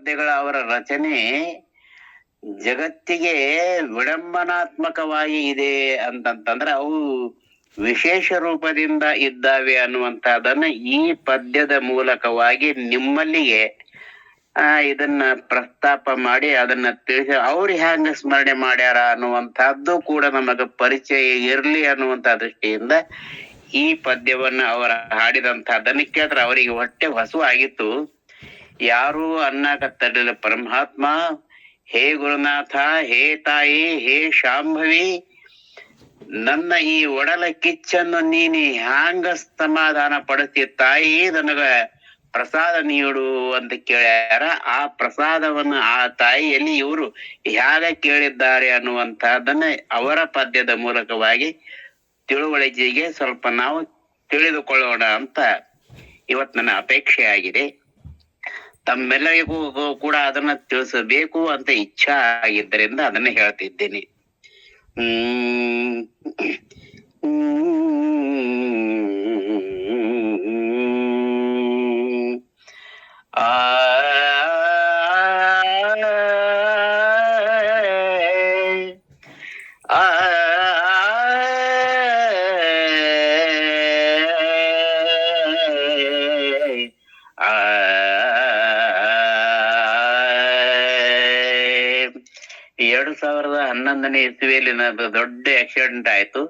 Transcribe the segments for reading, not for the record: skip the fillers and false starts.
ಪದ್ಯಗಳ ಅವರ ರಚನೆ ಜಗತ್ತಿಗೆ ವಿಡಂಬನಾತ್ಮಕವಾಗಿ ಇದೆ ಅಂತಂತಂದ್ರೆ ಅವು ವಿಶೇಷ ರೂಪದಿಂದ ಇದ್ದಾವೆ ಅನ್ನುವಂತಹದನ್ನ ಈ ಪದ್ಯದ ಮೂಲಕವಾಗಿ ನಿಮ್ಮಲ್ಲಿಗೆ ಇದನ್ನ ಪ್ರಸ್ತಾಪ ಮಾಡಿ ಅದನ್ನ ತಿಳಿಸಿ ಅವ್ರು ಹ್ಯಾಂಗ ಸ್ಮರಣೆ ಮಾಡ್ಯಾರ ಅನ್ನುವಂತಹದ್ದು ಕೂಡ ನಮಗ ಪರಿಚಯ ಇರ್ಲಿ ಅನ್ನುವಂತ ದೃಷ್ಟಿಯಿಂದ ಈ ಪದ್ಯವನ್ನ ಅವರ ಹಾಡಿದಂತಹದನ್ನ ಕೇಳಿದ್ರೆ ಅವರಿಗೆ ಹೊಟ್ಟೆ ಹಸು ಆಗಿತ್ತು. ಯಾರು ಅನ್ನಕತ್ತಲಿಲ್ಲ. ಪರಮಾತ್ಮ, ಹೇ ಗುರುನಾಥ, ಹೇ ತಾಯಿ, ಹೇ ಶಾಂಭವಿ, ನನ್ನ ಈ ಒಡಲ ಕಿಚ್ಚನ್ನು ನೀನಿ ಹ್ಯಾಂಗ ಸಮಾಧಾನ ಪಡಿಸಿ ತಾಯಿ, ನನಗ ಪ್ರಸಾದ ನೀಡು ಅಂತ ಕೇಳ್ಯಾರ. ಆ ಪ್ರಸಾದವನ್ನು ಆ ತಾಯಿಯಲ್ಲಿ ಇವರು ಹೇಗೆ ಕೇಳಿದ್ದಾರೆ ಅನ್ನುವಂತಹದನ್ನ ಅವರ ಪದ್ಯದ ಮೂಲಕವಾಗಿ ತಿಳುವಳಿಕೆಗೆ ಸ್ವಲ್ಪ ನಾವು ತಿಳಿದುಕೊಳ್ಳೋಣ ಅಂತ ಇವತ್ ನನ್ನ ಅಪೇಕ್ಷೆ ಆಗಿದೆ. ತಮ್ಮೆಲ್ಲರಿಗೂ ಕೂಡ ಅದನ್ನ ತಿಳಿಸಬೇಕು ಅಂತ ಇಚ್ಛಾ ಆಗಿದ್ದರಿಂದ ಅದನ್ನ ಹೇಳ್ತಿದ್ದೇನೆ. ಆ ಇಸ್ವಿಯಲ್ಲಿ ನನ್ನ ದೊಡ್ಡ ಆಕ್ಸಿಡೆಂಟ್ ಆಯ್ತು.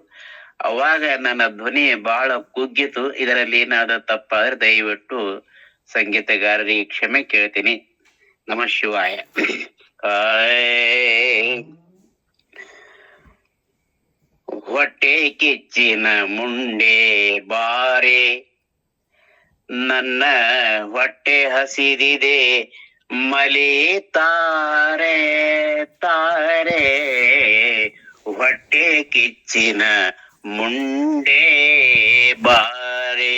ಅವಾಗ ನನ್ನ ಧ್ವನಿ ಬಹಳ ಕುಗ್ಗಿತು. ಇದರಲ್ಲಿ ಏನಾದ ತಪ್ಪಾದ್ರೆ ದಯವಿಟ್ಟು ಸಂಗೀತಗಾರರಿಗೆ ಕ್ಷಮೆ ಕೇಳ್ತೀನಿ. ನಮಃ ಶಿವಾಯ. ಹೊಟ್ಟೆ ಕಿಚ್ಚಿನ ಮುಂಡೆ ಬಾರೆ, ನನ್ನ ಹೊಟ್ಟೆ ಹಸಿದಿದೆ ಮಲಿ ತಾರೆ ತಾರೆ, ಹೊಟ್ಟೆ ಕಿಚ್ಚಿನ ಮುಂಡೆ ಬಾರೆ.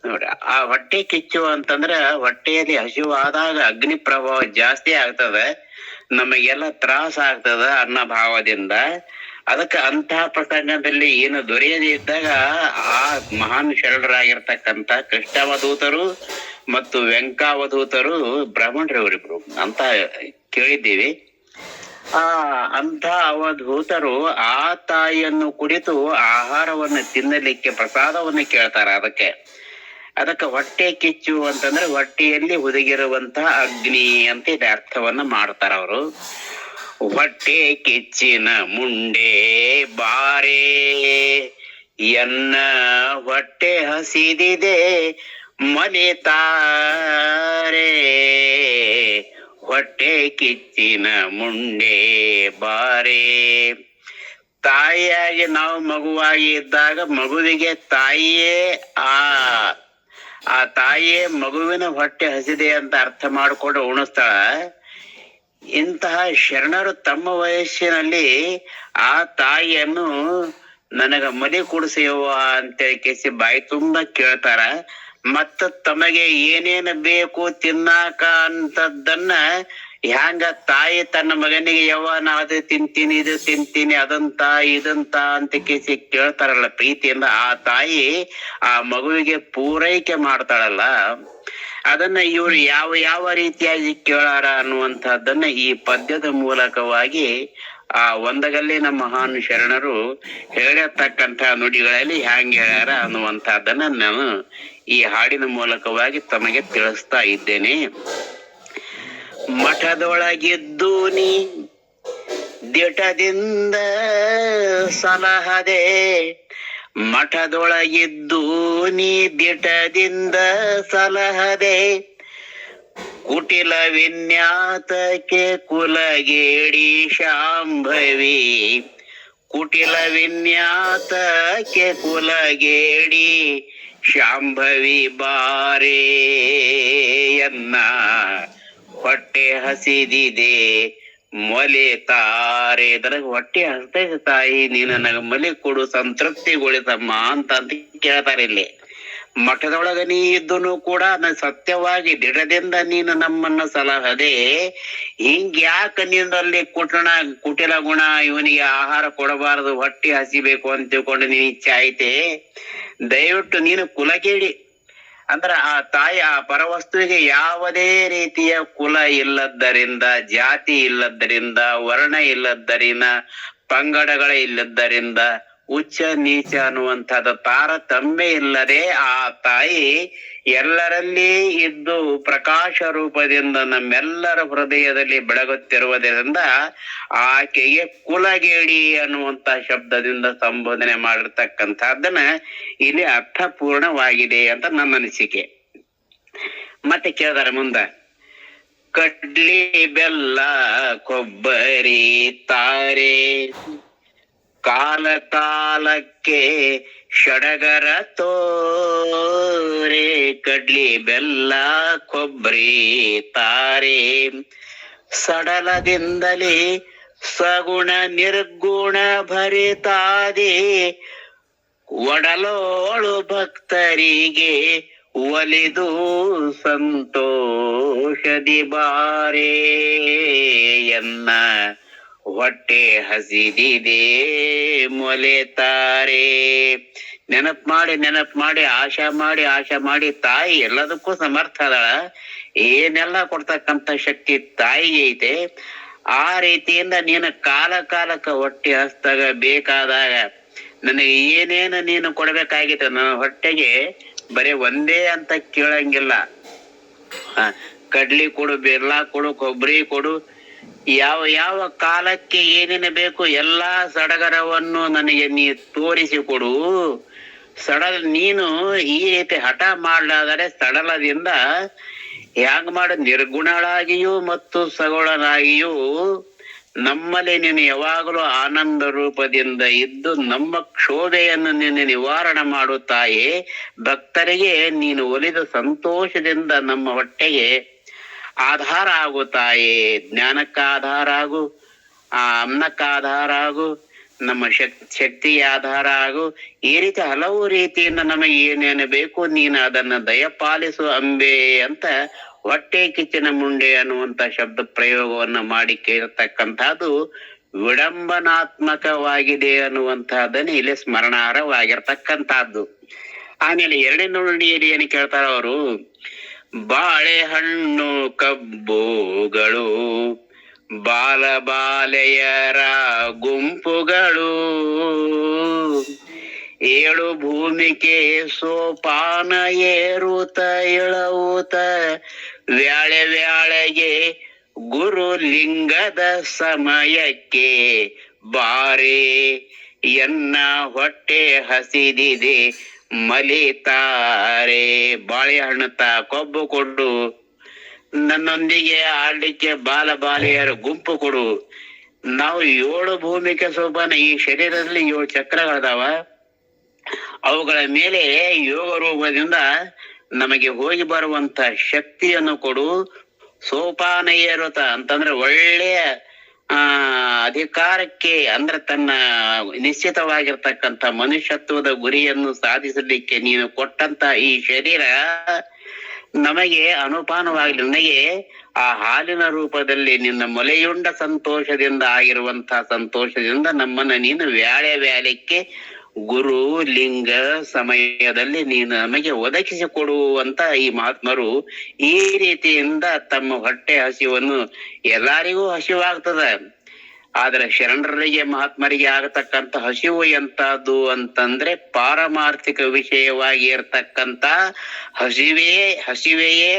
ನೋಡ್ರಿ, ಆ ಹೊಟ್ಟೆ ಕಿಚ್ಚು ಅಂತಂದ್ರ ಹೊಟ್ಟೆಯಲ್ಲಿ ಹಸಿವಾದಾಗ ಅಗ್ನಿ ಪ್ರಭಾವ ಜಾಸ್ತಿ ಆಗ್ತದ, ನಮಗೆಲ್ಲ ತ್ರಾಸ ಆಗ್ತದ ಅನ್ನ ಭಾವದಿಂದ. ಅದಕ್ಕೆ ಅಂತಹ ಪ್ರಸಂಗದಲ್ಲಿ ಏನು ದೊರೆಯದೇ ಇದ್ದಾಗ ಆ ಮಹಾನ್ ಶರಣರಾಗಿರ್ತಕ್ಕಂಥ ಕೃಷ್ಣಾವಧೂತರು ಮತ್ತು ವೆಂಕಾವಧೂತರು ಬ್ರಾಹ್ಮಣರು ಇವರಿಬ್ರು ಅಂತ ಕೇಳಿದ್ದೀವಿ. ಅಂಥ ಅವಧೂತರು ಆ ತಾಯಿಯನ್ನು ಕುರಿತು ಆಹಾರವನ್ನು ತಿನ್ನಲಿಕ್ಕೆ ಪ್ರಸಾದವನ್ನು ಕೇಳ್ತಾರ. ಅದಕ್ಕೆ ಹೊಟ್ಟೆ ಕಿಚ್ಚು ಅಂತಂದ್ರೆ ಹೊಟ್ಟೆಯಲ್ಲಿ ಹುದುಗಿರುವಂತಹ ಅಗ್ನಿ ಅಂತ ಇದೆ ಅರ್ಥವನ್ನ ಮಾಡ್ತಾರ ಅವರು. ಹೊಟ್ಟೆ ಕಿಚ್ಚಿನ ಮುಂಡೆ ಬಾರೆ, ಎನ್ನ ಹೊಟ್ಟೆ ಹಸಿದಿದೆ ಮಲಿತಾರೆ, ಹೊಟ್ಟೆ ಕಿಚ್ಚಿನ ಮುಂಡೆ ಬಾರೆ. ತಾಯಿಯಾಗಿ ನಾವು ಮಗುವಾಗಿ ಇದ್ದಾಗ ಮಗುವಿಗೆ ತಾಯಿಯೇ ಆ ತಾಯಿಯೇ ಮಗುವಿನ ಹೊಟ್ಟೆ ಹಸಿದೆ ಅಂತ ಅರ್ಥ ಮಾಡಿಕೊಂಡು ಉಣಿಸ್ತಾಳ. ಇಂತಹ ಶರಣರು ತಮ್ಮ ವಯಸ್ಸಿನಲ್ಲಿ ಆ ತಾಯಿಯನ್ನು ನನಗ ಮಲಿ ಕುಡಿಸಿಯವ್ವ ಅಂತೇಳಿ ಕೇಸಿ ಬಾಯಿ ತುಂಬಾ ಕೇಳ್ತಾರ. ಮತ್ತ ತಮಗೆ ಏನೇನು ಬೇಕು ತಿನ್ನಾಕ ಅಂತದನ್ನ ಹ್ಯಾಂಗ ತಾಯಿ ತನ್ನ ಮಗನಿಗೆ ಯವ್ವ ನಾ ಅದು ತಿಂತೀನಿ ಇದು ತಿಂತೀನಿ ಅದಂತ ಇದಂತ ಅಂತ ಕೇಸಿ ಕೇಳ್ತಾರಲ್ಲ ಪ್ರೀತಿಯಿಂದ, ಆ ತಾಯಿ ಆ ಮಗುವಿಗೆ ಪೂರೈಕೆ ಮಾಡ್ತಾಳಲ್ಲ, ಅದನ್ನ ಇವ್ರು ಯಾವ ಯಾವ ರೀತಿಯಾಗಿ ಕೇಳಾರ ಅನ್ನುವಂತಹದ್ದನ್ನ ಈ ಪದ್ಯದ ಮೂಲಕವಾಗಿ ಆ ಒಂದಗಲ್ಲಿನ ಮಹಾನ್ ಶರಣರು ಹೇಳಿರ್ತಕ್ಕಂಥ ನುಡಿಗಳಲ್ಲಿ ಹ್ಯಾಂಗ ಹೇಳ್ಯಾರ ಅನ್ನುವಂತಹದ್ದನ್ನ ನಾನು ಈ ಹಾಡಿನ ಮೂಲಕವಾಗಿ ತಮಗೆ ತಿಳಿಸ್ತಾ ಇದ್ದೇನೆ. ಮಠದೊಳಗಿದ್ದು ನೀ ದಿಟದಿಂದ ಸಲಹದೆ, ಮಠದೊಳಗಿದ್ದು ನೀ ದಿಟದಿಂದ ಸಲಹದೆ, ಕುಟಿಲ ವಿನ್ಯಾತಕ್ಕೆ ಕುಲಗೇಡಿ ಶಾಂಭವಿ, ಕುಟಿಲ ವಿನ್ಯಾತಕ್ಕೆ ಕುಲಗೇಡಿ ಶಾಂಭವಿ ಬಾರೆ, ಎನ್ನ ಹೊಟ್ಟೆ ಹಸಿದಿದೆ ಮೊಲಿತಾರೆ. ನನಗೆ ಹೊಟ್ಟೆ ಹಸ್ತೈತೆ ತಾಯಿ, ನೀನು ನನಗೆ ಮಲಿ ಕೊಡು, ಸಂತೃಪ್ತಿಗೊಳಿಸಮ್ಮ ಅಂತ ಕೇಳ್ತಾರೆ ಇಲ್ಲಿ. ಮಠದೊಳಗ ನೀ ಇದ್ದನು ಕೂಡ ಸತ್ಯವಾಗಿ ದಿಢದಿಂದ ನೀನು ನಮ್ಮನ್ನ ಸಲಹದೆ, ಹಿಂಗ್ಯಾಕ ನೀನಲ್ಲಿ ಕುಟಿಲ ಗುಣ, ಇವನಿಗೆ ಆಹಾರ ಕೊಡಬಾರದು, ಹೊಟ್ಟೆ ಹಸಿಬೇಕು ಅಂತ ತಿಳ್ಕೊಂಡು ನೀನ್ ಇಚ್ಛೆ ಐತೆ. ದಯವಿಟ್ಟು ನೀನು ಕುಲಗೇಡಿ ಅಂದ್ರೆ ಆ ತಾಯಿ ಆ ಪರವಸ್ತುವಿಗೆ ಯಾವುದೇ ರೀತಿಯ ಕುಲ ಇಲ್ಲದ್ದರಿಂದ, ಜಾತಿ ಇಲ್ಲದ್ದರಿಂದ, ವರ್ಣ ಇಲ್ಲದ್ದರಿಂದ, ಪಂಗಡಗಳ ಇಲ್ಲದ್ದರಿಂದ, ಉಚ್ಚ ನೀಚ ಅನ್ನುವಂಥದ್ದು ತಾರತಮ್ಯ ಇಲ್ಲದೆ ಆ ತಾಯಿ ಎಲ್ಲರಲ್ಲಿ ಇದ್ದು ಪ್ರಕಾಶ ರೂಪದಿಂದ ನಮ್ಮೆಲ್ಲರ ಹೃದಯದಲ್ಲಿ ಬೆಳಗುತ್ತಿರುವುದರಿಂದ ಆಕೆಗೆ ಕುಲಗೇಡಿ ಅನ್ನುವಂತ ಶಬ್ದದಿಂದ ಸಂಬೋಧನೆ ಮಾಡಿರ್ತಕ್ಕಂಥದ್ದನ್ನ ಇಲ್ಲಿ ಅರ್ಥಪೂರ್ಣವಾಗಿದೆ ಅಂತ ನನ್ನ ಅನಿಸಿಕೆ. ಮತ್ತೆ ಕೇಳಿದಾರೆ ಮುಂದ, ಕಡ್ಲಿ ಬೆಲ್ಲ ಕೊಬ್ಬರಿ ತಾರೆ ಕಾಲ ಕಾಲಕ್ಕೆ ಷಡಗರ ತೋರೆ. ಕಡ್ಲಿ ಬೆಲ್ಲ ಕೊಬ್ಬರಿ ತಾರೆ ಸಡಲದಿಂದಲೇ ಸಗುಣ ನಿರ್ಗುಣ ಭರಿತಾದೆ. ಒಡಲೋಳು ಭಕ್ತರಿಗೆ ಒಲಿದು ಸಂತೋಷದಿ ಬಾರೇ ಎನ್ನ ಹೊಟ್ಟೆ ಹಸಿದಿದೆ ಮೊಲೆತಾರೆ. ನೆನಪು ಮಾಡಿ ಆಶಾ ಮಾಡಿ ತಾಯಿ ಎಲ್ಲದಕ್ಕೂ ಸಮರ್ಥ ಅದಾಳ. ಏನೆಲ್ಲ ಕೊಡ್ತಕ್ಕಂತ ಶಕ್ತಿ ತಾಯಿಗೆ ಐತೆ. ಆ ರೀತಿಯಿಂದ ನೀನು ಕಾಲಕ್ಕ ಹೊಟ್ಟೆ ಹಸ್ದಾಗ ಬೇಕಾದಾಗ ನನಗೆ ಏನೇನು ನೀನು ಕೊಡ್ಬೇಕಾಗಿತ್ತು ನನ್ನ ಹೊಟ್ಟೆಗೆ ಬರೀ ಒಂದೇ ಅಂತ ಕೇಳಂಗಿಲ್ಲ. ಕಡ್ಲಿ ಕೊಡು, ಬೆಲ್ಲ ಕೊಡು, ಕೊಬ್ಬರಿ ಕೊಡು, ಯಾವ ಕಾಲಕ್ಕೆ ಏನೇನು ಬೇಕು ಎಲ್ಲಾ ಸಡಗರವನ್ನು ನನಗೆ ನೀ ತೋರಿಸಿಕೊಡು. ನೀನು ಈ ರೀತಿ ಹಠ ಮಾಡ್ಲಾದರೆ ಸಡಲದಿಂದ ಹ್ಯಾಂಗ ಮಾಡು, ನಿರ್ಗುಣಳಾಗಿಯೂ ಮತ್ತು ಸಗುಣನಾಗಿಯೂ ನಮ್ಮಲ್ಲಿ ನೀನು ಯಾವಾಗಲೂ ಆನಂದ ರೂಪದಿಂದ ಇದ್ದು ನಮ್ಮ ಕ್ಷೋಭೆಯನ್ನು ನೀನು ನಿವಾರಣೆ ಮಾಡುತ್ತಾಯೇ. ಭಕ್ತರಿಗೆ ನೀನು ಒಲಿದ ಸಂತೋಷದಿಂದ ನಮ್ಮ ಹೊಟ್ಟೆಗೆ ಆಧಾರ ಆಗುತ್ತಾಯೇ. ಜ್ಞಾನಕ್ಕ ಆಧಾರ ಆಗು, ಅನ್ನಕ್ಕ ಆಧಾರ ಆಗು, ನಮ್ಮ ಶಕ್ತಿಯ ಆಧಾರ ಆಗು. ಈ ರೀತಿ ಹಲವು ರೀತಿಯಿಂದ ನಮಗೆ ಏನೇನು ಬೇಕು ನೀನು ಅದನ್ನ ದಯಪಾಲಿಸು ಅಂಬೆ ಅಂತ ಹೊಟ್ಟೆ ಕಿಚ್ಚಿನ ಮುಂಡೆ ಅನ್ನುವಂತ ಶಬ್ದ ಪ್ರಯೋಗವನ್ನ ಮಾಡಿ ಕೇಳತಕ್ಕಂಥದ್ದು ವಿಡಂಬನಾತ್ಮಕವಾಗಿದೆ ಅನ್ನುವಂತಹದನ್ನ ಇಲ್ಲಿ ಸ್ಮರಣಾರ್ಹವಾಗಿರ್ತಕ್ಕಂಥದ್ದು. ಆಮೇಲೆ ಎರಡನೇ ನುಡಿಯಲ್ಲಿ ಏನು ಕೇಳ್ತಾರ ಅವರು, ಬಾಳೆಹಣ್ಣು ಕಬ್ಬುಗಳು ಬಾಲಬಾಲೆಯರ ಗುಂಪುಗಳು ಏಳು ಭೂಮಿಗೆ ಸೋಪಾನ ಏರುತ ಇಳವುತ ವ್ಯಾಳೆಗೆ ಗುರು ಲಿಂಗದ ಸಮಯಕ್ಕೆ ಬಾರೆ ಎನ್ನ ಹೊಟ್ಟೆ ಹಸಿದಿದೆ ಮಲಿತಾರೆ. ಬಾಳೆಹಣ್ಣು ಕೊಬ್ಬು ಕೊಡು, ನನ್ನೊಂದಿಗೆ ಆಡ್ಲಿಕ್ಕೆ ಬಾಲೆಯರ ಗುಂಪು ಕೊಡು. ನಾವು 7 ಭೂಮಿಕೆ ಸೋಪಾನ, ಈ ಶರೀರದಲ್ಲಿ 7 ಚಕ್ರಗಳದಾವ, ಅವುಗಳ ಮೇಲೆ ಯೋಗ ರೂಪದಿಂದ ನಮಗೆ ಹೋಗಿ ಬರುವಂತ ಶಕ್ತಿಯನ್ನು ಕೊಡು. ಸೋಪಾನ ಏರುತ ಅಂತಂದ್ರೆ ಒಳ್ಳೆಯ ಅಧಿಕಾರಕ್ಕೆ, ಅಂದ್ರೆ ತನ್ನ ನಿಶ್ಚಿತವಾಗಿರ್ತಕ್ಕಂಥ ಮನುಷ್ಯತ್ವದ ಗುರಿಯನ್ನು ಸಾಧಿಸಲಿಕ್ಕೆ ನೀನು ಕೊಟ್ಟಂತ ಈ ಶರೀರ ನಮಗೆ ಅನುಪಾನವಾಗಲಿ. ನನಗೆ ಆ ಹಾಲಿನ ರೂಪದಲ್ಲಿ ನಿನ್ನ ಮೊಲೆಯುಂಡ ಸಂತೋಷದಿಂದ ಆಗಿರುವಂತಹ ಸಂತೋಷದಿಂದ ನಮ್ಮನ್ನ ನೀನು ವ್ಯಾಳಕ್ಕೆ ಗುರು ಲಿಂಗ ಸಮಯದಲ್ಲಿ ನೀನು ನಮಗೆ ಒದಗಿಸಿಕೊಡುವಂತ ಈ ಮಹಾತ್ಮರು ಈ ರೀತಿಯಿಂದ ತಮ್ಮ ಹೊಟ್ಟೆ ಹಸಿವನ್ನು, ಎಲ್ಲರಿಗೂ ಹಸಿವಾಗ್ತದ, ಆದ್ರೆ ಶರಣರಿಗೆ ಮಹಾತ್ಮರಿಗೆ ಆಗತಕ್ಕಂತ ಹಸಿವು ಎಂತದ್ದು ಅಂತಂದ್ರೆ ಪಾರಮಾರ್ಥಿಕ ವಿಷಯವಾಗಿ ಇರತಕ್ಕಂತ ಹಸಿವೆಯೇ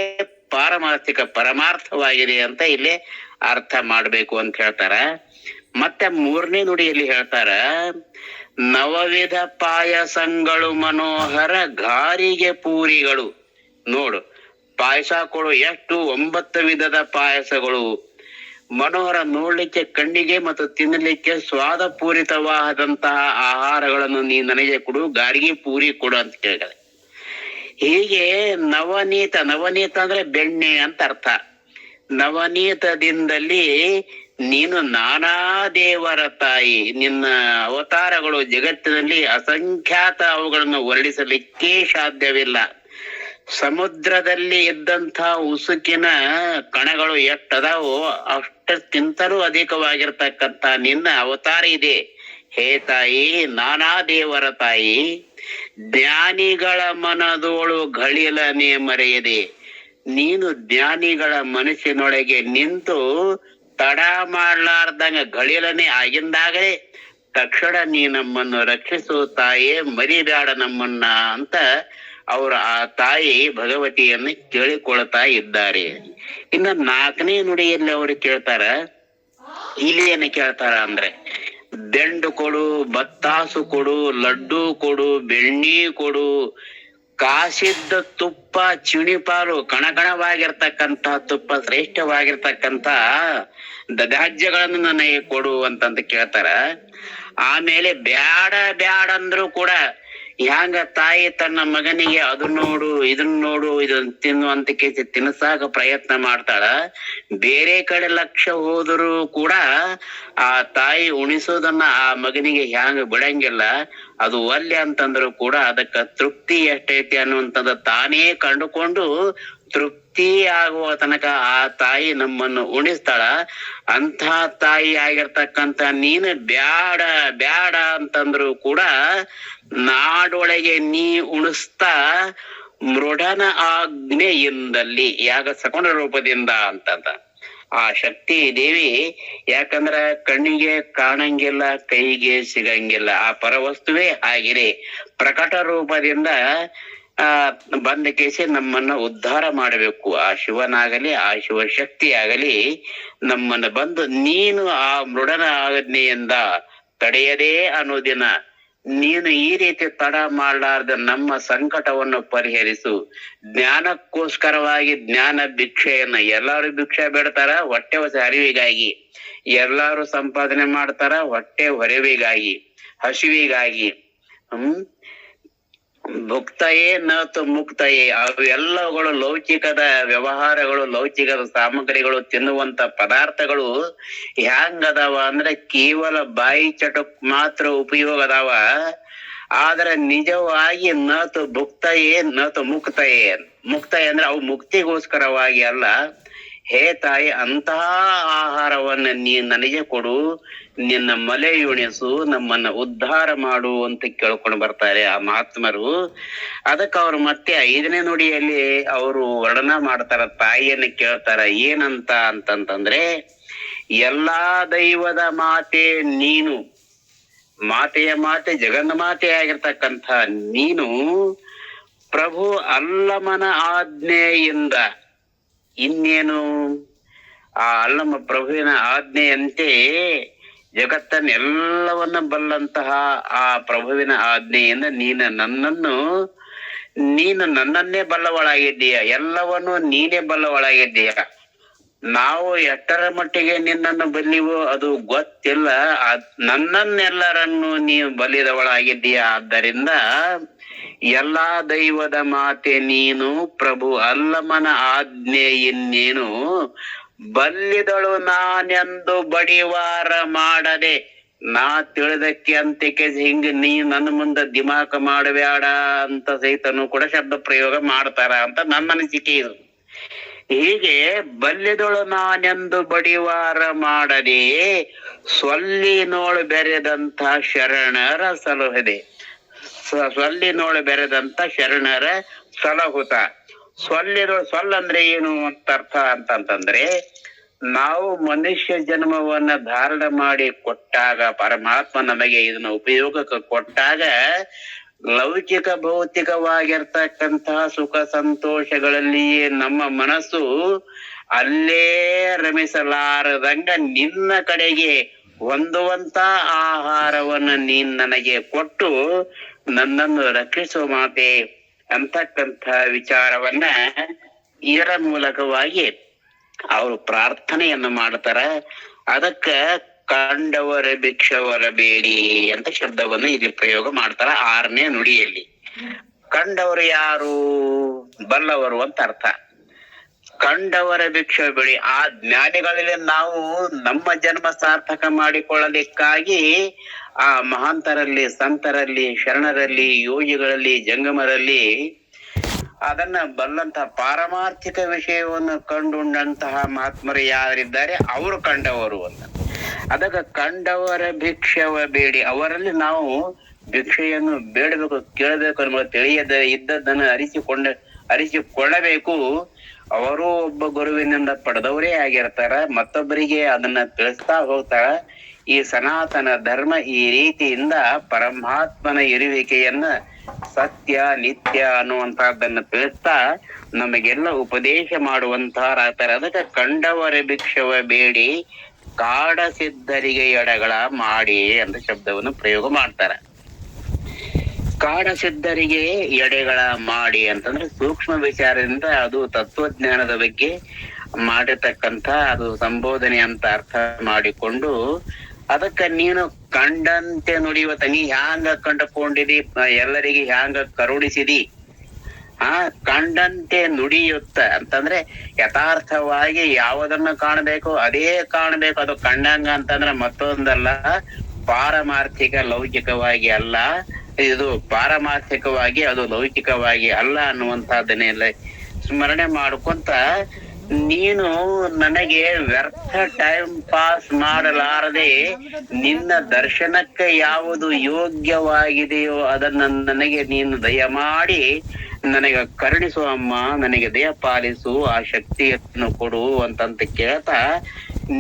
ಪಾರಮಾರ್ಥಿಕ ಪರಮಾರ್ಥವಾಗಿದೆ ಅಂತ ಇಲ್ಲಿ ಅರ್ಥ ಮಾಡ್ಬೇಕು ಅಂತ ಹೇಳ್ತಾರ. ಮತ್ತೆ 3ನೇ ನುಡಿಯಲ್ಲಿ ಹೇಳ್ತಾರ, ನವವಿಧ ಪಾಯಸಗಳು ಮನೋಹರ ಗಾರಿಗೆ ಪೂರಿಗಳು. ನೋಡು, ಪಾಯಸ ಕೊಡು, ಎಷ್ಟು 9 ವಿಧದ ಪಾಯಸಗಳು ಮನೋಹರ, ನೋಡ್ಲಿಕ್ಕೆ ಕಣ್ಣಿಗೆ ಮತ್ತು ತಿನ್ನಲಿಕ್ಕೆ ಸ್ವಾದಪೂರಿತವಾದಂತಹ ಆಹಾರಗಳನ್ನು ನೀ ನನಗೆ ಕೊಡು, ಗಾರಿಗೆ ಪೂರಿ ಕೊಡು ಅಂತ ಕೇಳಿದ್ದಾರೆ. ಹೀಗೆ ನವನೀತ ಅಂದ್ರೆ ಬೆಣ್ಣೆ ಅಂತ ಅರ್ಥ. ನವನೀತದಿಂದಲೇ ನೀನು ನಾನಾ ದೇವರ ತಾಯಿ, ನಿನ್ನ ಅವತಾರಗಳು ಜಗತ್ತಿನಲ್ಲಿ ಅಸಂಖ್ಯಾತ, ಅವುಗಳನ್ನು ವರ್ಣಿಸಲಿಕ್ಕೆ ಸಾಧ್ಯವಿಲ್ಲ. ಸಮುದ್ರದಲ್ಲಿ ಇದ್ದಂಥ ಉಸುಕಿನ ಕಣಗಳು ಎಷ್ಟದಾವೋ ಅಷ್ಟಕ್ಕಿಂತಲೂ ಅಧಿಕವಾಗಿರ್ತಕ್ಕಂಥ ನಿನ್ನ ಅವತಾರ ಇದೆ. ಹೇ ತಾಯಿ ನಾನಾ ದೇವರ ತಾಯಿ, ಜ್ಞಾನಿಗಳ ಮನದೋಳು ಗಳಿಲನೆ ಮರೆಯದೆ ನೀನು ಜ್ಞಾನಿಗಳ ಮನಸ್ಸಿನೊಳಗೆ ನಿಂತು ತಡ ಮಾಡ್ಲಾರ್ದಂಗ ಗಳಿಲನೆ ಆಗಿಂದಾಗಲೇ ತಕ್ಷಣ ನೀ ನಮ್ಮನ್ನು ರಕ್ಷಿಸು ತಾಯೇ, ಮರಿಬೇಡ ನಮ್ಮನ್ನ ಅಂತ ಅವರು ಆ ತಾಯಿ ಭಗವತಿಯನ್ನು ಕೇಳಿಕೊಳ್ತಾ ಇದ್ದಾರೆ. ಇನ್ನು 4ನೇ ನುಡಿಯಲ್ಲಿ ಅವರು ಕೇಳ್ತಾರ, ಇಲ್ಲಿ ಏನು ಕೇಳ್ತಾರ ಅಂದ್ರೆ, ಬೆಂಡು ಕೊಡು, ಬತ್ತಾಸು ಕೊಡು, ಲಡ್ಡು ಕೊಡು, ಬೆಣ್ಣಿ ಕೊಡು, ಕಾಸಿದ್ದ ತುಪ್ಪ, ಚಿಣಿಪಾಲು, ಕಣಕಣವಾಗಿರ್ತಕ್ಕಂಥ ತುಪ್ಪ, ಶ್ರೇಷ್ಠವಾಗಿರ್ತಕ್ಕಂಥ ದಾಜ್ಯಗಳನ್ನು ನನಗೆ ಕೊಡು ಅಂತಂತ ಕೇಳ್ತಾರ. ಆಮೇಲೆ ಬ್ಯಾಡ ಬ್ಯಾಡ ಅಂದ್ರು ಕೂಡ ಹ್ಯಾಂಗ ತಾಯಿ ತನ್ನ ಮಗನಿಗೆ ಅದನ್ನ ನೋಡು ಇದನ್ನ ನೋಡು ಇದನ್ನ ತಿನ್ನು ಅಂತ ಕೇಸಿ ತಿನ್ಸಾಕ ಪ್ರಯತ್ನ ಮಾಡ್ತಾಳ. ಬೇರೆ ಕಡೆ ಲಕ್ಷ್ಯ ಹೋದರೂ ಕೂಡ ಆ ತಾಯಿ ಉಣಿಸೋದನ್ನ ಆ ಮಗನಿಗೆ ಹ್ಯಾಂಗ ಬಿಡಂಗಿಲ್ಲ. ಅದು ಒಲ್ಲೆ ಅಂತಂದ್ರು ಕೂಡ ಅದಕ್ಕ ತೃಪ್ತಿ ಎಷ್ಟೈತಿ ಅನ್ನುವಂಥದ್ದು ತಾನೇ ಕಂಡುಕೊಂಡು ತೃಪ್ತಿ ಆಗುವ ತನಕ ಆ ತಾಯಿ ನಮ್ಮನ್ನು ಉಣಿಸ್ತಾಳ. ಅಂಥ ತಾಯಿ ಆಗಿರ್ತಕ್ಕಂಥ ನೀನು ಬ್ಯಾಡ ಬ್ಯಾಡ ಅಂತಂದ್ರು ಕೂಡ ನಾಡೊಳಗೆ ನೀ ಉಣಿಸ್ತಾ ಮೃಡನ ಆಜ್ಞೆಯಿಂದಲ್ಲಿ ಯಾಗ ಸಗುಣ ರೂಪದಿಂದ ಅಂತಂದ ಆ ಶಕ್ತಿ ದೇವಿ. ಯಾಕಂದ್ರ ಕಣ್ಣಿಗೆ ಕಾಣಂಗಿಲ್ಲ, ಕೈಗೆ ಸಿಗಂಗಿಲ್ಲ, ಆ ಪರವಸ್ತುವೇ ಆಗಿದೆ. ಪ್ರಕಟ ರೂಪದಿಂದ ಬಂದ ಕೇಸಿ ನಮ್ಮನ್ನ ಉದ್ಧಾರ ಮಾಡಬೇಕು. ಆ ಶಿವನಾಗಲಿ ಆ ಶಿವಶಕ್ತಿ ಆಗಲಿ ನಮ್ಮನ್ನ ಬಂದು ನೀನು ಆ ಮೃಡನ ಆಜ್ಞೆಯಿಂದ ತಡೆಯದೇ ಅನ್ನೋದಿನ ನೀನು ಈ ರೀತಿ ತಡ ಮಾಡಲಾರ್ದ ನಮ್ಮ ಸಂಕಟವನ್ನು ಪರಿಹರಿಸು. ಜ್ಞಾನಕ್ಕೋಸ್ಕರವಾಗಿ ಜ್ಞಾನ ಭಿಕ್ಷೆಯನ್ನ ಎಲ್ಲಾರು ಭಿಕ್ಷೆ ಬೇಡ್ತಾರ, ಹೊಟ್ಟೆ ಹರಿವಿಗಾಗಿ. ಎಲ್ಲಾರು ಸಂಪಾದನೆ ಮಾಡ್ತಾರ, ಹೊಟ್ಟೆ ಹೊರವಿಗಾಗಿ, ಹಸಿವಿಗಾಗಿ. ಭುಕ್ತಯೇ ನತು ಮುಕ್ತಯೇ, ಅವೆಲ್ಲಗಳು ಲೌಕಿಕದ ವ್ಯವಹಾರಗಳು, ಲೌಕಿಕದ ಸಾಮಗ್ರಿಗಳು, ತಿನ್ನುವಂತ ಪದಾರ್ಥಗಳು ಹ್ಯಾಂಗದಾವ ಅಂದ್ರೆ ಕೇವಲ ಬಾಯಿ ಚಟಕ್ ಮಾತ್ರ ಉಪಯೋಗ ಅದಾವ. ಆದ್ರೆ ನಿಜವಾಗಿ ನತು ಭುಕ್ತಯೇ ನತು ಮುಕ್ತಯೇ. ಮುಕ್ತಯೇ ಅಂದ್ರೆ ಅವು ಮುಕ್ತಿಗೋಸ್ಕರವಾಗಿ ಅಲ್ಲ. ಹೇ ತಾಯಿ, ಅಂತಹ ಆಹಾರವನ್ನ ನೀ ನನಗೆ ಕೊಡು, ನಿನ್ನ ಮಲೆಯುಣಿಸು, ನಮ್ಮನ್ನ ಉದ್ಧಾರ ಮಾಡು ಅಂತ ಕೇಳ್ಕೊಂಡು ಬರ್ತಾರೆ ಆ ಮಹಾತ್ಮರು. ಅದಕ್ಕೆ ಅವ್ರು ಮತ್ತೆ 5ನೇ ನುಡಿಯಲ್ಲಿ ಅವರು ವರ್ಣನ ಮಾಡ್ತಾರ, ತಾಯಿಯನ್ನ ಕೇಳ್ತಾರ ಏನಂತ ಅಂತಂತಂದ್ರೆ, ಎಲ್ಲಾ ದೈವದ ಮಾತೆ ನೀನು, ಮಾತೆಯ ಮಾತೆ ಜಗನ್ಮಾತೆ ಆಗಿರ್ತಕ್ಕಂಥ ನೀನು ಪ್ರಭು ಅಲ್ಲಮನ ಆಜ್ಞೆಯಿಂದ ಇನ್ನೇನು ಆ ಅಲ್ಲಮ ಪ್ರಭುವಿನ ಆಜ್ಞೆಯಂತೆ ಜಗತ್ತನ್ನೆಲ್ಲವನ್ನ ಬಲ್ಲಂತಹ ಆ ಪ್ರಭುವಿನ ಆಜ್ಞೆಯಿಂದ ನೀನು ನನ್ನನ್ನೇ ಬಲ್ಲವಳಾಗಿದ್ದೀಯ, ಎಲ್ಲವನ್ನು ನೀನೇ ಬಲ್ಲವಳಾಗಿದ್ದೀಯ. ನಾವು ಎಷ್ಟರ ಮಟ್ಟಿಗೆ ನಿನ್ನನ್ನು ಬಲ್ಲಿವೋ ಅದು ಗೊತ್ತಿಲ್ಲ, ನನ್ನನ್ನೆಲ್ಲರನ್ನು ನೀವು ಬಲಿದವಳಾಗಿದ್ದೀಯ. ಆದ್ದರಿಂದ ಎಲ್ಲಾ ದೈವದ ಮಾತೆ ನೀನು ಪ್ರಭು ಅಲ್ಲಮನ ಆಜ್ಞೆ ಇನ್ನೇನು ಬಲ್ಲಿದಳು ನಾನೆಂದು ಬಡಿವಾರ ಮಾಡದೆ ನಾ ತಿಳಿದಕ್ಕೆ ಅಂತಿಕೆ ಹಿಂಗ ನೀ ನನ್ನ ಮುಂದೆ ದಿಮಾಕ ಮಾಡಬೇಡ ಅಂತ ಸಹಿತನು ಕೂಡ ಶಬ್ದ ಪ್ರಯೋಗ ಮಾಡ್ತಾರ ಅಂತ ನನ್ನ ಅನಿಸಿಕೆ ಇದು. ಹೀಗೆ ಬಲ್ಲಿದಳು ನಾನೆಂದು ಬಡಿವಾರ ಮಾಡದೆ ಸೊಲ್ಲಿನೋಳು ಬೆರೆದಂತ ಶರಣರ ಸಲಹದೆ. ಸೊಲ್ಲಿನೋಳು ಬೆರೆದಂತ ಶರಣರ ಸಲಹುತ. ಸೊಲ್ಲಂದ್ರೆ ಏನು ಅಂತ ಅರ್ಥ ಅಂತಂದ್ರೆ, ನಾವು ಮನುಷ್ಯ ಜನ್ಮವನ್ನ ಧಾರಣ ಮಾಡಿ ಕೊಟ್ಟಾಗ, ಪರಮಾತ್ಮ ನಮಗೆ ಇದನ್ನ ಉಪಯೋಗಕ್ಕೆ ಕೊಟ್ಟಾಗ, ಲೌಕಿಕ ಭೌತಿಕವಾಗಿರ್ತಕ್ಕಂತಹ ಸುಖ ಸಂತೋಷಗಳಲ್ಲಿಯೇ ನಮ್ಮ ಮನಸ್ಸು ಅಲ್ಲೇ ರಮಿಸಲಾರದಂಗ ನಿನ್ನ ಕಡೆಗೆ ಹೊಂದುವಂತ ಆಹಾರವನ್ನ ನೀನ್ ನನಗೆ ಕೊಟ್ಟು ನನ್ನನ್ನು ರಕ್ಷಿಸುವ ಮಾತೆ ಅಂತಕ್ಕಂಥ ವಿಚಾರವನ್ನ ಇದರ ಮೂಲಕವಾಗಿ ಅವರು ಪ್ರಾರ್ಥನೆಯನ್ನು ಮಾಡ್ತಾರ. ಅದಕ್ಕ ಕಂಡವರ ಭಿಕ್ಷವರ ಬೇಡಿ ಅಂತ ಶಬ್ದವನ್ನು ಇಲ್ಲಿ ಪ್ರಯೋಗ ಮಾಡ್ತಾರ 6ನೇ ನುಡಿಯಲ್ಲಿ. ಕಂಡವರು ಯಾರು? ಬಲ್ಲವರು ಅಂತ ಅರ್ಥ. ಕಂಡವರ ಭಿಕ್ಷೆ ಬೇಡಿ, ಆ ಜ್ಞಾನಿಗಳಲ್ಲಿ ನಾವು ನಮ್ಮ ಜನ್ಮ ಸಾರ್ಥಕ ಮಾಡಿಕೊಳ್ಳಲಿಕ್ಕಾಗಿ ಆ ಮಹಾಂತರಲ್ಲಿ, ಸಂತರಲ್ಲಿ, ಶರಣರಲ್ಲಿ, ಯೋಗಿಗಳಲ್ಲಿ, ಜಂಗಮರಲ್ಲಿ ಅದನ್ನ ಬಲ್ಲಂತಹ ಪಾರಮಾರ್ಥಿಕ ವಿಷಯವನ್ನು ಕಂಡುಂಡಂತಹ ಮಹಾತ್ಮರು ಯಾರಿದ್ದಾರೆ ಅವರು ಕಂಡವರು ಅಂತ. ಅದಕ್ಕೆ ಕಂಡವರ ಭಿಕ್ಷವ ಬೇಡಿ, ಅವರಲ್ಲಿ ನಾವು ಭಿಕ್ಷೆಯನ್ನು ಬೇಡಬೇಕು, ಕೇಳಬೇಕು ಅನ್ನುವ ಇದ್ದದ್ದನ್ನು ಅರಿಸಿಕೊಳ್ಳಬೇಕು. ಅವರು ಒಬ್ಬ ಗುರುವಿನಿಂದ ಪಡೆದವರೇ ಆಗಿರ್ತಾರ, ಮತ್ತೊಬ್ಬರಿಗೆ ಅದನ್ನ ತಿಳಿಸ್ತಾ ಹೋಗ್ತಾರ. ಈ ಸನಾತನ ಧರ್ಮ ಈ ರೀತಿಯಿಂದ ಪರಮಾತ್ಮನ ಇರುವಿಕೆಯನ್ನ ಸತ್ಯ ನಿತ್ಯ ಅನ್ನುವಂತಹದ್ದನ್ನ ತಿಳಿಸ್ತಾ ನಮಗೆಲ್ಲ ಉಪದೇಶ ಮಾಡುವಂತಹರಾಗ್ತಾರೆ. ಅದಕ್ಕೆ ಕಂಡವರ ಭಿಕ್ಷವ ಬೇಡಿ ಕಾಡ ಸಿದ್ಧರಿಗೆ ಎಡೆಗಳ ಮಾಡಿ ಅಂತ ಶಬ್ದವನ್ನು ಪ್ರಯೋಗ ಮಾಡ್ತಾರೆ. ಕಾಡ ಸಿದ್ಧರಿಗೆ ಎಡೆಗಳ ಮಾಡಿ ಅಂತಂದ್ರೆ ಸೂಕ್ಷ್ಮ ವಿಚಾರದಿಂದ ಅದು ತತ್ವಜ್ಞಾನದ ಬಗ್ಗೆ ಮಾಡಿರ್ತಕ್ಕಂಥ ಅದು ಸಂಬೋಧನೆ ಅಂತ ಅರ್ಥ ಮಾಡಿಕೊಂಡು, ಅದಕ್ಕ ನೀನು ಕಂಡಂತೆ ನುಡಿಯುವತ್ತ ನೀ ಹ್ಯಾಂಗ ಕಂಡುಕೊಂಡಿದಿ, ಎಲ್ಲರಿಗೆ ಹ್ಯಾಂಗ ಕರುಣಿಸಿದಿ. ಕಂಡಂತೆ ನುಡಿಯುತ್ತ ಅಂತಂದ್ರೆ ಯಥಾರ್ಥವಾಗಿ ಯಾವುದನ್ನ ಕಾಣಬೇಕು ಅದೇ ಕಾಣಬೇಕು. ಅದು ಕಂಡಂಗ ಅಂತಂದ್ರೆ ಮತ್ತೊಂದಲ್ಲ, ಪಾರಮಾರ್ಥಿಕ ಲೌಕಿಕವಾಗಿ ಅಲ್ಲ, ಇದು ಪಾರಮಾರ್ಥಿಕವಾಗಿ ಅದು ಲೌಕಿಕವಾಗಿ ಅಲ್ಲ ಅನ್ನುವಂತಹದ್ದನ್ನೆಲ್ಲ ಸ್ಮರಣೆ ಮಾಡ್ಕೊಂತ ನೀನು ನನಗೆ ವ್ಯರ್ಥ ಟೈಮ್ ಪಾಸ್ ಮಾಡಲಾರದೆ ನಿನ್ನ ದರ್ಶನಕ್ಕೆ ಯಾವುದು ಯೋಗ್ಯವಾಗಿದೆಯೋ ಅದನ್ನ ನನಗೆ ನೀನು ದಯಮಾಡಿ ನನಗೆ ಕರುಣಿಸು ಅಮ್ಮ, ನನಗೆ ದಯ ಪಾಲಿಸು, ಆ ಶಕ್ತಿಯನ್ನು ಕೊಡು ಅಂತಂತ ಕೇಳ್ತಾ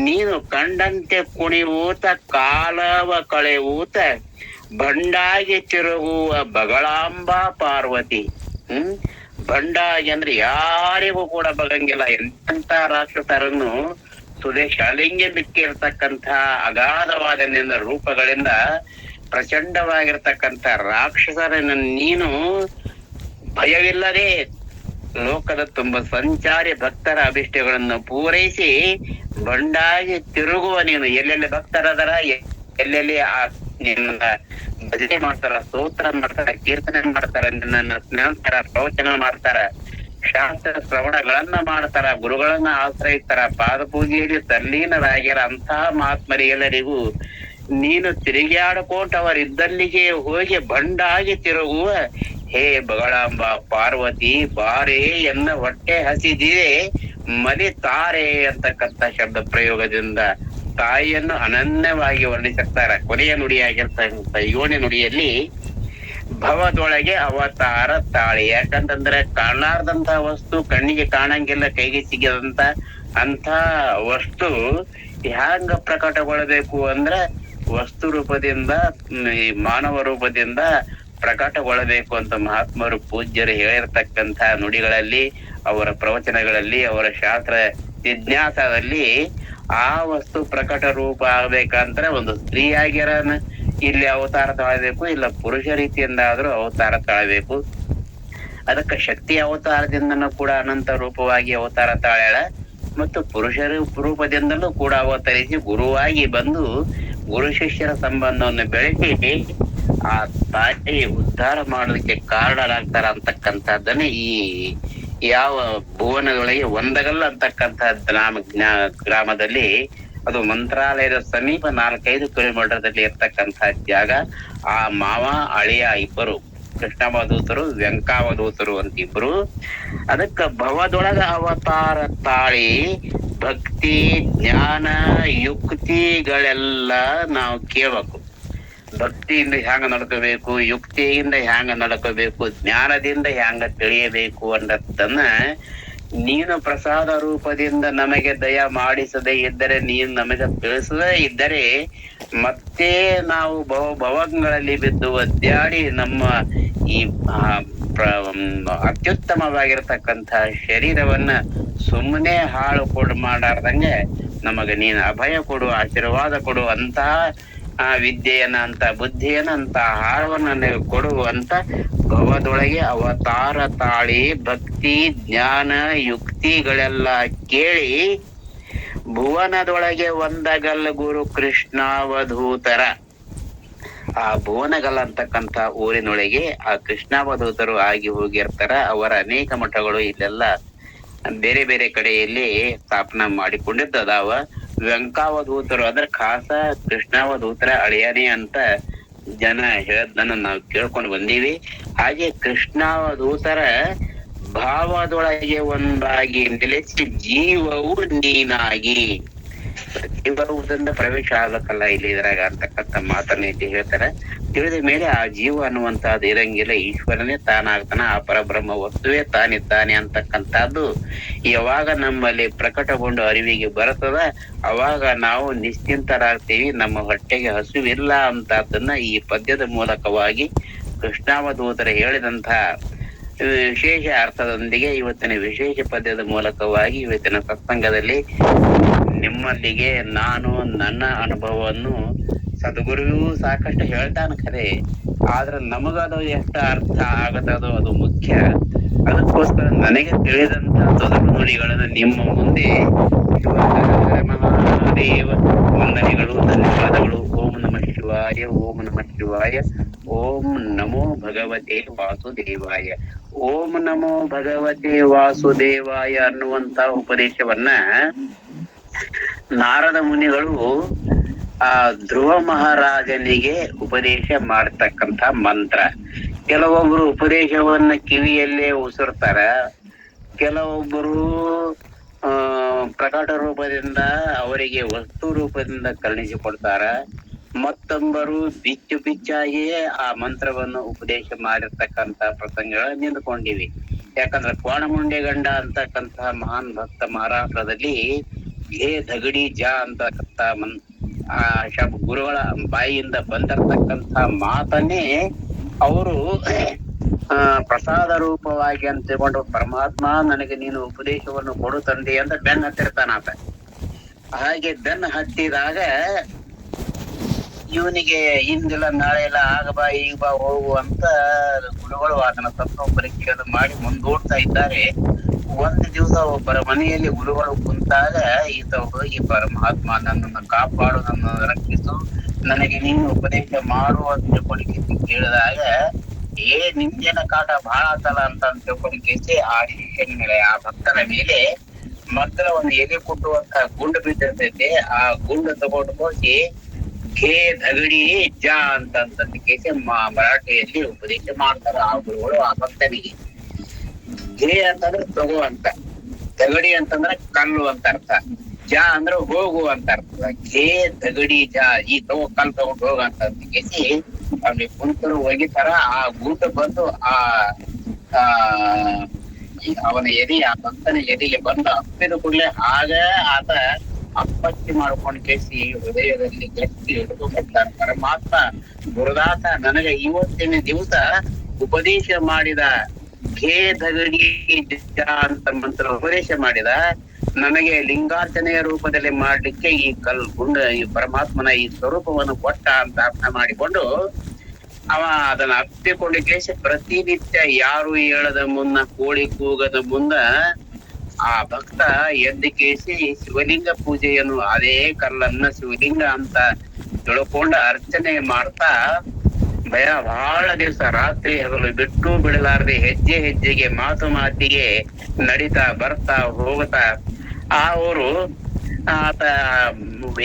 ನೀನು ಕಂಡಂತೆ ಕುಣಿಯೂತ ಕಾಲವ ಕಳೆಯೂತ ಬಂಡಾಗಿ ತಿರುಗುವ ಬಗಳಾಂಬಾ ಪಾರ್ವತಿ. ಬಂಡಾಗಿ ಅಂದ್ರೆ ಯಾರಿಗೂ ಕೂಡ ಬಗಂಗಿಲ್ಲ. ಎಂತ ರಾಕ್ಷಸರನ್ನು ಶಾಲಿಂಗೆ ಬಿಟ್ಟಿರ್ತಕ್ಕಂಥ ಅಗಾಧವಾದ ರೂಪಗಳಿಂದ ಪ್ರಚಂಡವಾಗಿರ್ತಕ್ಕಂಥ ರಾಕ್ಷಸರನ್ನು ನೀನು ಭಯವಿಲ್ಲದೆ ಲೋಕದ ತುಂಬ ಸಂಚಾರಿ ಭಕ್ತರ ಅಭಿಷ್ಟಗಳನ್ನು ಪೂರೈಸಿ ಬಂಡಾಗಿ ತಿರುಗುವ ನೀನು. ಎಲ್ಲೆಲ್ಲಿ ಭಕ್ತರದರ ಎಲ್ಲೆಲ್ಲಿ ನಿನ್ನ ಭಜನೆ ಮಾಡ್ತಾರ, ಸ್ತೋತ್ರ ಮಾಡ್ತಾರ, ಕೀರ್ತನೆ ಮಾಡ್ತಾರ, ನಿನ್ನ ಸ್ನೇಹಿತರ ಪ್ರವಚನ ಮಾಡ್ತಾರ, ಶಾಸ್ತ್ರ ಶ್ರವಣಗಳನ್ನ ಮಾಡ್ತಾರ, ಗುರುಗಳನ್ನ ಆಶ್ರಯಿಸ್ತಾರ, ಪಾದ ಪೂಜೆಯಲ್ಲಿ ತಲ್ಲೀನರಾಗ್ಯಾರ. ಅಂತಹ ಮಹಾತ್ಮರಿಗೆಲ್ಲರಿಗೂ ನೀನು ತಿರುಗಾಡ್ಕೋಟ್ ಅವರಿದ್ದಲ್ಲಿಗೆ ಹೋಗಿ ಬಂಡಾಗಿ ತಿರುಗುವ ಹೇ ಬಗಳಾಂಬ ಪಾರ್ವತಿ ಬಾರೇ ಎನ್ನ ಹೊಟ್ಟೆ ಹಸಿದಿದೆ ಮಲಿತಾರೆ ಅಂತಕ್ಕಂಥ ಶಬ್ದ ಪ್ರಯೋಗದಿಂದ ತಾಯಿಯನ್ನು ಅನನ್ಯವಾಗಿ ವರ್ಣಿಸುತ್ತಾರೆ. ಕೊನೆಯ ನುಡಿಯಾಗಿರ್ತಕ್ಕಂಥ 7ನೇ ನುಡಿಯಲ್ಲಿ ಭವದೊಳಗೆ ಅವತಾರ ತಾಳಿ. ಯಾಕಂತಂದ್ರೆ ಕಾಣಾರ್ದಂತಹ ವಸ್ತು, ಕಣ್ಣಿಗೆ ಕಾಣಂಗಿಲ್ಲ, ಕೈಗೆ ಸಿಗದಂತ ಅಂತ ವಸ್ತು ಹ್ಯಾಂಗ ಪ್ರಕಟಗೊಳ್ಳಬೇಕು ಅಂದ್ರ ವಸ್ತು ರೂಪದಿಂದ ಮಾನವ ರೂಪದಿಂದ ಪ್ರಕಟಗೊಳ್ಳಬೇಕು ಅಂತ ಮಹಾತ್ಮರು ಪೂಜ್ಯರು ಹೇಳಿರ್ತಕ್ಕಂಥ ನುಡಿಗಳಲ್ಲಿ, ಅವರ ಪ್ರವಚನಗಳಲ್ಲಿ, ಅವರ ಶಾಸ್ತ್ರ ಜಿಜ್ಞಾಸದಲ್ಲಿ ಆ ವಸ್ತು ಪ್ರಕಟ ರೂಪ ಆಗ್ಬೇಕಂದ್ರೆ ಒಂದು ಸ್ತ್ರೀಯಾಗಿರ ಇಲ್ಲಿ ಅವತಾರ ತಾಳಬೇಕು, ಇಲ್ಲ ಪುರುಷ ರೀತಿಯಿಂದ ಆದ್ರೂ ಅವತಾರ ತಾಳಬೇಕು. ಅದಕ್ಕೆ ಶಕ್ತಿ ಅವತಾರದಿಂದನೂ ಕೂಡ ಅನಂತ ರೂಪವಾಗಿ ಅವತಾರ ತಾಳ್ಯಾಳ, ಮತ್ತು ಪುರುಷರ ರೂಪದಿಂದಲೂ ಕೂಡ ಅವತರಿಸಿ ಗುರುವಾಗಿ ಬಂದು ಗುರು ಶಿಷ್ಯರ ಸಂಬಂಧವನ್ನು ಬೆಳೆಸಿ ಆ ತಾಯಿ ಉದ್ಧಾರ ಮಾಡೋದಕ್ಕೆ ಕಾರಣರಾಗ್ತಾರ ಅಂತಕ್ಕಂಥದ್ದನ್ನ ಈ ಯಾವ ಭುವನದೊಳಗೆ ಒಂದಗಲ್ಲ ಅಂತಕ್ಕಂಥ ಗ್ರಾಮದಲ್ಲಿ, ಅದು ಮಂತ್ರಾಲಯದ ಸಮೀಪ 4-5 ಕಿಲೋಮೀಟರ್ದಲ್ಲಿ ಇರ್ತಕ್ಕಂಥ ಜಾಗ. ಆ ಮಾವ ಅಳಿಯ ಇಬ್ಬರು ಕೃಷ್ಣಾವಧೂತರು, ವೆಂಕಾವಧೂತರು ಅಂತ ಇಬ್ರು. ಅದಕ್ಕ ಭವದೊಳಗ ಅವತಾರ ತಾಳಿ ಭಕ್ತಿ ಜ್ಞಾನ ಯುಕ್ತಿಗಳೆಲ್ಲ ನಾವು ಕೇಳಬೇಕು. ಭಕ್ತಿಯಿಂದ ಹ್ಯಾಂಗ ನಡ್ಕೋಬೇಕು, ಯುಕ್ತಿಯಿಂದ ಹ್ಯಾಂಗ ನಡ್ಕೋಬೇಕು, ಜ್ಞಾನದಿಂದ ಹ್ಯಾಂಗ ತಿಳಿಯಬೇಕು ಅನ್ನೋದನ್ನ ನೀನು ಪ್ರಸಾದ ರೂಪದಿಂದ ನಮಗೆ ದಯ ಮಾಡಿಸದೇ ಇದ್ದರೆ, ನೀನು ನಮಗೆ ತಿಳಿಸದೇ ಇದ್ದರೆ ಮತ್ತೆ ನಾವು ಭವಗಳಲ್ಲಿ ಬಿದ್ದು ಒದ್ದಾಡಿ ನಮ್ಮ ಈ ಅತ್ಯುತ್ತಮವಾಗಿರ್ತಕ್ಕಂಥ ಶರೀರವನ್ನ ಸುಮ್ಮನೆ ಹಾಳು ಮಾಡಾರ್ದಂಗೆ ನಮಗೆ ನೀನು ಅಭಯ ಕೊಡು, ಆಶೀರ್ವಾದ ಕೊಡು, ಅಂತಹ ಆ ವಿದ್ಯೆಯನ್ನ, ಅಂತ ಬುದ್ಧಿಯನ್ನ, ಅಂತ ಆಹಾರವನ್ನ ಕೊಡುವಂತ ಭವದೊಳಗೆ ಅವತಾರ ತಾಳಿ ಭಕ್ತಿ ಜ್ಞಾನ ಯುಕ್ತಿಗಳೆಲ್ಲ ಕೇಳಿ ಭುವನದೊಳಗೆ ಒಂದಗಲ್ಲ ಗುರು ಕೃಷ್ಣಾವಧೂತರ. ಆ ಭುವನಗಲ್ ಅಂತಕ್ಕಂಥ ಊರಿನೊಳಗೆ ಆ ಕೃಷ್ಣಾವಧೂತರು ಆಗಿ ಹೋಗಿರ್ತಾರ. ಅವರ ಅನೇಕ ಮಠಗಳು ಇಲ್ಲೆಲ್ಲ ಬೇರೆ ಬೇರೆ ಕಡೆಯಲ್ಲಿ ಸ್ಥಾಪನಾ ಮಾಡಿಕೊಂಡಿದ್ದದಾವ. ವೆಂಕಾವಧೂತರು ಅಂದ್ರೆ ಖಾಸ ಕೃಷ್ಣಾವಧೂತರ ಅಳಿಯನೇ ಅಂತ ಜನ ಹೇಳದನ್ನ ನಾವು ಕೇಳ್ಕೊಂಡು ಬಂದೀವಿ. ಹಾಗೆ ಕೃಷ್ಣಾವಧೂತರ ಭಾವದೊಳಗೆ ಒಂದಾಗಿ ನೆಲೆಸಿ ಜೀವವು ನೀನಾಗಿ, ಬರುವುದರಿಂದ ಪ್ರವೇಶ ಆಗ್ಬೇಕಲ್ಲ ಇಲ್ಲಿ ಇದ್ರಾಗ ಅಂತಕ್ಕಂಥ ಮಾತನ್ನ ಇಲ್ಲಿ ಹೇಳ್ತಾರೆ. ತಿಳಿದ ಮೇಲೆ ಆ ಜೀವ ಅನ್ನುವಂತಹದ್ದು ಇರಂಗಿಲ್ಲ, ಈಶ್ವರನೇ ತಾನಾಗ್ತಾನ, ಆ ಪರಬ್ರಹ್ಮ ವಸ್ತುವೇ ತಾನಿದ್ದಾನೆ ಅಂತಕ್ಕಂಥದ್ದು ಯಾವಾಗ ನಮ್ಮಲ್ಲಿ ಪ್ರಕಟಗೊಂಡು ಅರಿವಿಗೆ ಬರ್ತದ ಅವಾಗ ನಾವು ನಿಶ್ಚಿಂತರಾಗ್ತೀವಿ, ನಮ್ಮ ಹೊಟ್ಟೆಗೆ ಹಸುವಿಲ್ಲ ಅಂತದನ್ನ ಈ ಪದ್ಯದ ಮೂಲಕವಾಗಿ ಕೃಷ್ಣಾವಧೂತರು ಹೇಳಿದಂತಹ ವಿಶೇಷ ಅರ್ಥದೊಂದಿಗೆ ಇವತ್ತಿನ ವಿಶೇಷ ಪದ್ಯದ ಮೂಲಕವಾಗಿ ಇವತ್ತಿನ ಸತ್ಸಂಗದಲ್ಲಿ ನಿಮ್ಮಲ್ಲಿಗೆ ನಾನು ನನ್ನ ಅನುಭವವನ್ನು ಸದ್ಗುರುವು ಸಾಕಷ್ಟು ಹೇಳ್ತಾನ ಖರೆ, ಆದ್ರೆ ನಮಗದು ಎಷ್ಟು ಅರ್ಥ ಆಗತ್ತದೋ ಅದು ಮುಖ್ಯ. ಅದಕ್ಕೋಸ್ಕರ ನನಗೆ ತಿಳಿದಂತ ತೊದಲು ನುಡಿಗಳನ್ನು ನಿಮ್ಮ ಮುಂದೆ ಮಹಾದೇವ ವಂದನೆಗಳು, ಧನ್ಯವಾದಗಳು. ಓಂ ನಮಃ ಶಿವಾಯ, ಓಂ ನಮಃ ಶಿವಾಯ, ಓಂ ನಮೋ ಭಗವತೆ ವಾಸುದೇವಾಯ. ಓಂ ನಮೋ ಭಗವತೆ ವಾಸುದೇವಾಯ ಅನ್ನುವಂತ ಉಪದೇಶವನ್ನ ನಾರದ ಮುನಿಗಳು ಆ ಧ್ರುವ ಮಹಾರಾಜನಿಗೆ ಉಪದೇಶ ಮಾಡತಕ್ಕಂತ ಮಂತ್ರ. ಕೆಲವೊಬ್ರು ಉಪದೇಶವನ್ನ ಕಿವಿಯಲ್ಲೇ ಉಸಿರ್ತಾರ, ಕೆಲವೊಬ್ಬರು ಪ್ರಕಟ ರೂಪದಿಂದ ಅವರಿಗೆ ವಸ್ತು ರೂಪದಿಂದ ಕರುಣಿಸಿಕೊಡ್ತಾರ, ಮತ್ತೊಬ್ಬರು ಬಿಚ್ಚು ಬಿಚ್ಚಾಗಿಯೇ ಆ ಮಂತ್ರವನ್ನು ಉಪದೇಶ ಮಾಡಿರ್ತಕ್ಕಂತ ಪ್ರಸಂಗಗಳು ನಿಂತ್ಕೊಂಡಿವಿ. ಯಾಕಂದ್ರೆ ಕೋಣಮುಂಡೆ ಗಂಡ ಅಂತಕ್ಕಂತಹ ಮಹಾನ್ ಭಕ್ತ ಮಹಾರಾಷ್ಟ್ರದಲ್ಲಿ ಹೇ ದಗಡಿ ಜಾ ಅಂತಕ್ಕಂತ ಗುರುಗಳ ಬಾಯಿಯಿಂದ ಬಂದಿರತಕ್ಕಂತ ಮಾತನ್ನೇ ಅವರು ಪ್ರಸಾದ ರೂಪವಾಗಿ ಅಂತ ತಿಳ್ಕೊಂಡು ಪರಮಾತ್ಮ ನನಗೆ ನೀನು ಉಪದೇಶವನ್ನು ಕೊಡು ತಂದೆ ಅಂತ ಬೆನ್ನ ಹತ್ತಿರ್ತಾನಾತ. ಹಾಗೆ ಬೆನ್ನ ಹತ್ತಿದಾಗ ಇವನಿಗೆ ಇಂದಿಲ್ಲ ನಾಳೆ ಎಲ್ಲ ಆಗ ಬಾ ಈಗ ಬಾ ಹೋಗು ಅಂತ ಗುರುಗಳು ಅದನ್ನ ತತ್ವ ಪರೀಕ್ಷೆಯನ್ನು ಮಾಡಿ ಮುಂದೂಡ್ತಾ ಇದ್ದಾರೆ. ಒಂದು ದಿವಸ ಒಬ್ಬರ ಮನೆಯಲ್ಲಿ ಗುರುಗಳು ಕುಂತಾಗ ಈತ ಹೋಗಿ ಪರಮಾತ್ಮ ನನ್ನನ್ನು ಕಾಪಾಡು, ನನ್ನನ್ನು ರಕ್ಷಿಸು, ನನಗೆ ನೀನು ಉಪದೇಶ ಮಾಡು ಅಂತ ತಿಳ್ಕೊಂಡಿಕೆ ಕೇಳಿದಾಗ ನಿಂದೇನ ಕಾಟ ಬಹಳ ಆತಲ್ಲ ಅಂತ ತಿಳ್ಕೊಂಡಿಕೆ ಆ ಶಿಷ್ಯನ ಮೇಲೆ, ಆ ಭಕ್ತರ ಮೇಲೆ ಮೊದಲ ಒಂದು ಎಲೆ ಕೊಟ್ಟುವಂತ ಗುಂಡು ಬಿದ್ದಿರ್ತೈತೆ. ಆ ಗುಂಡು ತಗೊಂಡು ಹೋಗಿ ಖೇ ದಗಡಿ ಜಾ ಅಂತ ಕೇಸಿ ಮರಾಠಿಯಲ್ಲಿ ಉಪದೇಶ ಮಾಡ್ತಾರ ಆ ಗುರುಗಳು ಆ ಭಕ್ತನಿಗೆ. ಖೇ ಅಂತಂದ್ರೆ ತಗೋ ಅಂತ, ದಗಡಿ ಅಂತಂದ್ರೆ ಕಲ್ಲು ಅಂತ ಅರ್ಥ, ಜಾ ಅಂದ್ರೆ ಹೋಗು ಅಂತ ಅರ್ಥ. ಖೇ ದಗಡಿ ಜಾ, ಈ ತಗೋ ಕಲ್ ತಗೊಂಡು ಹೋಗ ಅಂತ ಕೇಸಿ ಅವ್ನಿಗೆ ಕುಂತರು ಒಗಿತಾರ. ಆ ಗುಂಡು ಬಂದು ಅವನ ಎದೆ, ಆ ಭಕ್ತನ ಎದೆಗೆ ಬಂದು ಅಪ್ಪಿದ ಕೂಡಲೇ ಆಗ ಆತ ಅಪ್ಪಚ್ಚಿ ಮಾಡ್ಕೊಂಡು ಕೇಸಿ ಹೃದಯದಲ್ಲಿ ಗಟ್ಟಿ ಹಿಡಿದುಕೊಳ್ತಾನೆ. ಪರಮಾತ್ಮ ಗುರುದಾಸ ನನಗೆ ಇವತ್ತಿನ ದಿವಸ ಉಪದೇಶ ಮಾಡಿದ ಖೇ ದಗಡಿ ಅಂತ ಮಂತ್ರ ಉಪದೇಶ ಮಾಡಿದ, ನನಗೆ ಲಿಂಗಾರ್ಚನೆಯ ರೂಪದಲ್ಲಿ ಮಾಡ್ಲಿಕ್ಕೆ ಈ ಗುಂಡ ಈ ಪರಮಾತ್ಮನ ಈ ಸ್ವರೂಪವನ್ನು ಕೊಟ್ಟ ಅಂತ ಅರ್ಥ ಮಾಡಿಕೊಂಡು ಅವ ಅದನ್ನ ಅಪ್ಪಿಕೊಂಡು ಕೇಸಿ ಪ್ರತಿನಿತ್ಯ ಯಾರು ಹೇಳದ ಮುನ್ನ, ಕೋಳಿ ಕೂಗದ ಮುನ್ನ ಆ ಭಕ್ತ ಎದ್ದು ಕೇಸಿ ಶಿವಲಿಂಗ ಪೂಜೆಯನ್ನು ಅದೇ ಕಲ್ಲನ್ನ ಶಿವಲಿಂಗ ಅಂತ ತಿಳ್ಕೊಂಡು ಅರ್ಚನೆ ಮಾಡ್ತಾ ಬಹಳ ದಿವಸ ರಾತ್ರಿ ಹಗಲು ಬಿಟ್ಟು ಬಿಡಲಾರದೆ ಹೆಜ್ಜೆ ಹೆಜ್ಜೆಗೆ ಮಾತು ಮಾತಿಗೆ ನಡೀತಾ ಬರ್ತಾ ಹೋಗ್ತಾ ಅವರು ಆತ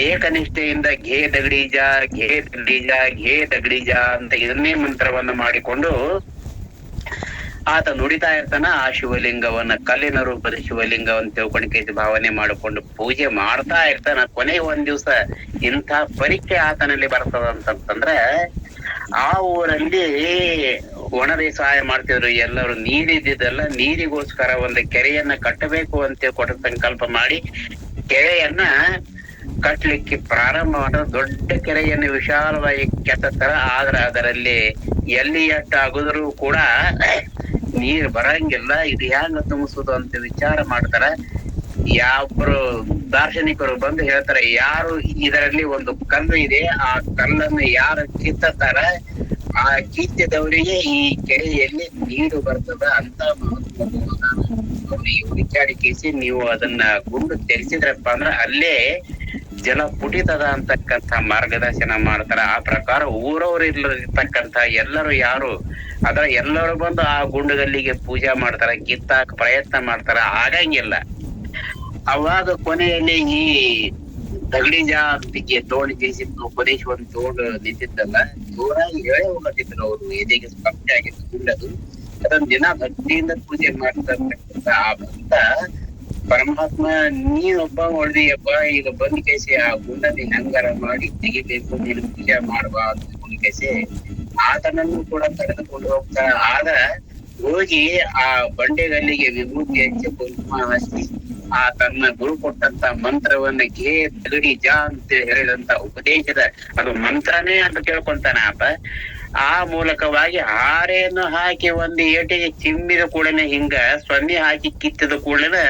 ಏಕನಿಷ್ಠೆಯಿಂದ ಘೇ ದಗಡೀಜ ಘೇ ದಗಡೀಜ ಘೇ ದಗಡೀಜ ಅಂತ ಇದನ್ನೇ ಮಂತ್ರವನ್ನ ಮಾಡಿಕೊಂಡು ಆತ ನುಡಿತಾ ಇರ್ತಾನ. ಆ ಶಿವಲಿಂಗವನ್ನ ಕಲ್ಲಿನ ರೂಪದ ಶಿವಲಿಂಗವನ್ನು ತಿಳ್ಕೊಂಡು ಭಾವನೆ ಮಾಡಿಕೊಂಡು ಪೂಜೆ ಮಾಡ್ತಾ ಇರ್ತಾನ. ಕೊನೆಗೆ ಒಂದ್ ದಿವ್ಸ ಇಂಥ ಪರೀಕ್ಷೆ ಆತನಲ್ಲಿ ಬರ್ತದಂತಂದ್ರೆ, ಆ ಊರಲ್ಲಿ ಒಣ ಬೇಸಾಯ ಮಾಡ್ತಿದ್ರು ಎಲ್ಲರೂ, ನೀರಿದ್ದಲ್ಲ ನೀರಿಗೋಸ್ಕರ ಒಂದು ಕೆರೆಯನ್ನ ಕಟ್ಟಬೇಕು ಅಂತ ಕೊಟ್ಟ ಸಂಕಲ್ಪ ಮಾಡಿ ಕೆರೆಯನ್ನ ಕಟ್ಲಿಕ್ಕೆ ಪ್ರಾರಂಭ ಮಾಡಿದ. ದೊಡ್ಡ ಕೆರೆಯನ್ನು ವಿಶಾಲವಾಗಿ ಕೆತ್ತರ, ಆದ್ರೆ ಅದರಲ್ಲಿ ಎಲ್ಲಿ ಎಷ್ಟು ಅಗದರೂ ಕೂಡ ನೀರ್ ಬರಂಗಿಲ್ಲ. ಇದು ಹ್ಯಾಂಗ ತುಂಬಿಸುದು ಅಂತ ವಿಚಾರ ಮಾಡ್ತಾರ. ಯಾವ್ರು ದಾರ್ಶನಿಕರು ಬಂದು ಹೇಳ್ತಾರೆ, ಯಾರು ಇದರಲ್ಲಿ ಒಂದು ಕಲ್ಲು ಇದೆ, ಆ ಕಲ್ಲನ್ನು ಯಾರು ಕಿತ್ತಾರ ಆ ಕಿತ್ತಿದವರಿಗೆ ಈ ಕೆರೆಯಲ್ಲಿ ನೀರು ಬರ್ತದ ಅಂತ ಅವ್ರಿಗೆ ವಿಚಾರ ಕೇಸಿ ನೀವು ಅದನ್ನ ಗುಂಡು ತೆರೆಸಿದ್ರಪ್ಪ ಅಂದ್ರೆ ಅಲ್ಲೇ ಜಲ ಪುಟಿತದ ಅಂತಕ್ಕಂಥ ಮಾರ್ಗದರ್ಶನ ಮಾಡ್ತಾರ. ಆ ಪ್ರಕಾರ ಊರವ್ರು ಇರ್ತಕ್ಕಂಥ ಎಲ್ಲರೂ ಯಾರು ಅದ್ರ ಎಲ್ಲರೂ ಬಂದು ಆ ಗುಂಡುಗಲ್ಲಿಗೆ ಪೂಜೆ ಮಾಡ್ತಾರ, ಕಿತ್ತಾಕ ಪ್ರಯತ್ನ ಮಾಡ್ತಾರ, ಆಗಂಗಿಲ್ಲ. ಅವಾಗ ಕೊನೆಯಲ್ಲಿ ಈ ದಗಡಿಜಾತಿಗೆ ತೋಡಿ ಜಯಿಸಿದ್ದು ಉಪದೇಶವನ್ನು ತಗೊಂಡು ನಿಂತಿದ್ದಲ್ಲ, ಜೋರಾಗಿ ಹೇಳಿ ಹೋಗತ್ತಿದ್ರು ಅವರು, ಎದೆಗೆ ಸ್ಪರ್ಶ ಆಗಿತ್ತು ಗುಂಡದು. ಅದನ್ನ ದಿನ ಭಕ್ತಿಯಿಂದ ಪೂಜೆ ಮಾಡ್ತಾ ಆ ಭಕ್ತ ಪರಮಾತ್ಮ ನೀನೊಬ್ಬ ಹೊಳ್ದಿಯಪ್ಪ, ಈಗ ಬಂದ್ ಕೇಸಿ ಆ ಗುಂಡ ನೀನ್ ಹಂಗಾರ ಮಾಡಿ ತೆಗಿಬೇಕು, ನೀನು ಪೂಜೆ ಮಾಡುವ ಅಂತ ಕೇಸಿ ಆತನನ್ನು ಕೂಡ ಕರೆದುಕೊಂಡು ಹೋಗ್ತಾ. ಆದ ಹೋಗಿ ಆ ಬಂಡೆಗಲ್ಲಿಗೆ ವಿಭೂತಿ ಹಚ್ಚಿ ಕುಂಕುಮ ಹಚ್ಚಿ ಆ ತನ್ನ ಗುರು ಕೊಟ್ಟಂತ ಮಂತ್ರವನ್ನ ಘೇ ತಗಡಿ ಜಾ ಅಂತ ಹೇಳಿದಂತ ಉಪದೇಶದ ಅದು ಮಂತ್ರನೇ ಅಂತ ಕೇಳ್ಕೊಂತಾನ ಆತ. ಆ ಮೂಲಕವಾಗಿ ಹಾರೆಯನ್ನು ಹಾಕಿ ಒಂದು ಏಟಿಗೆ ಚಿಮ್ಮಿದ ಕೂಡಲೇ ಹಿಂಗ ಸೊನ್ನೆ ಹಾಕಿ ಕಿತ್ತಿದ ಕೂಡಲೇ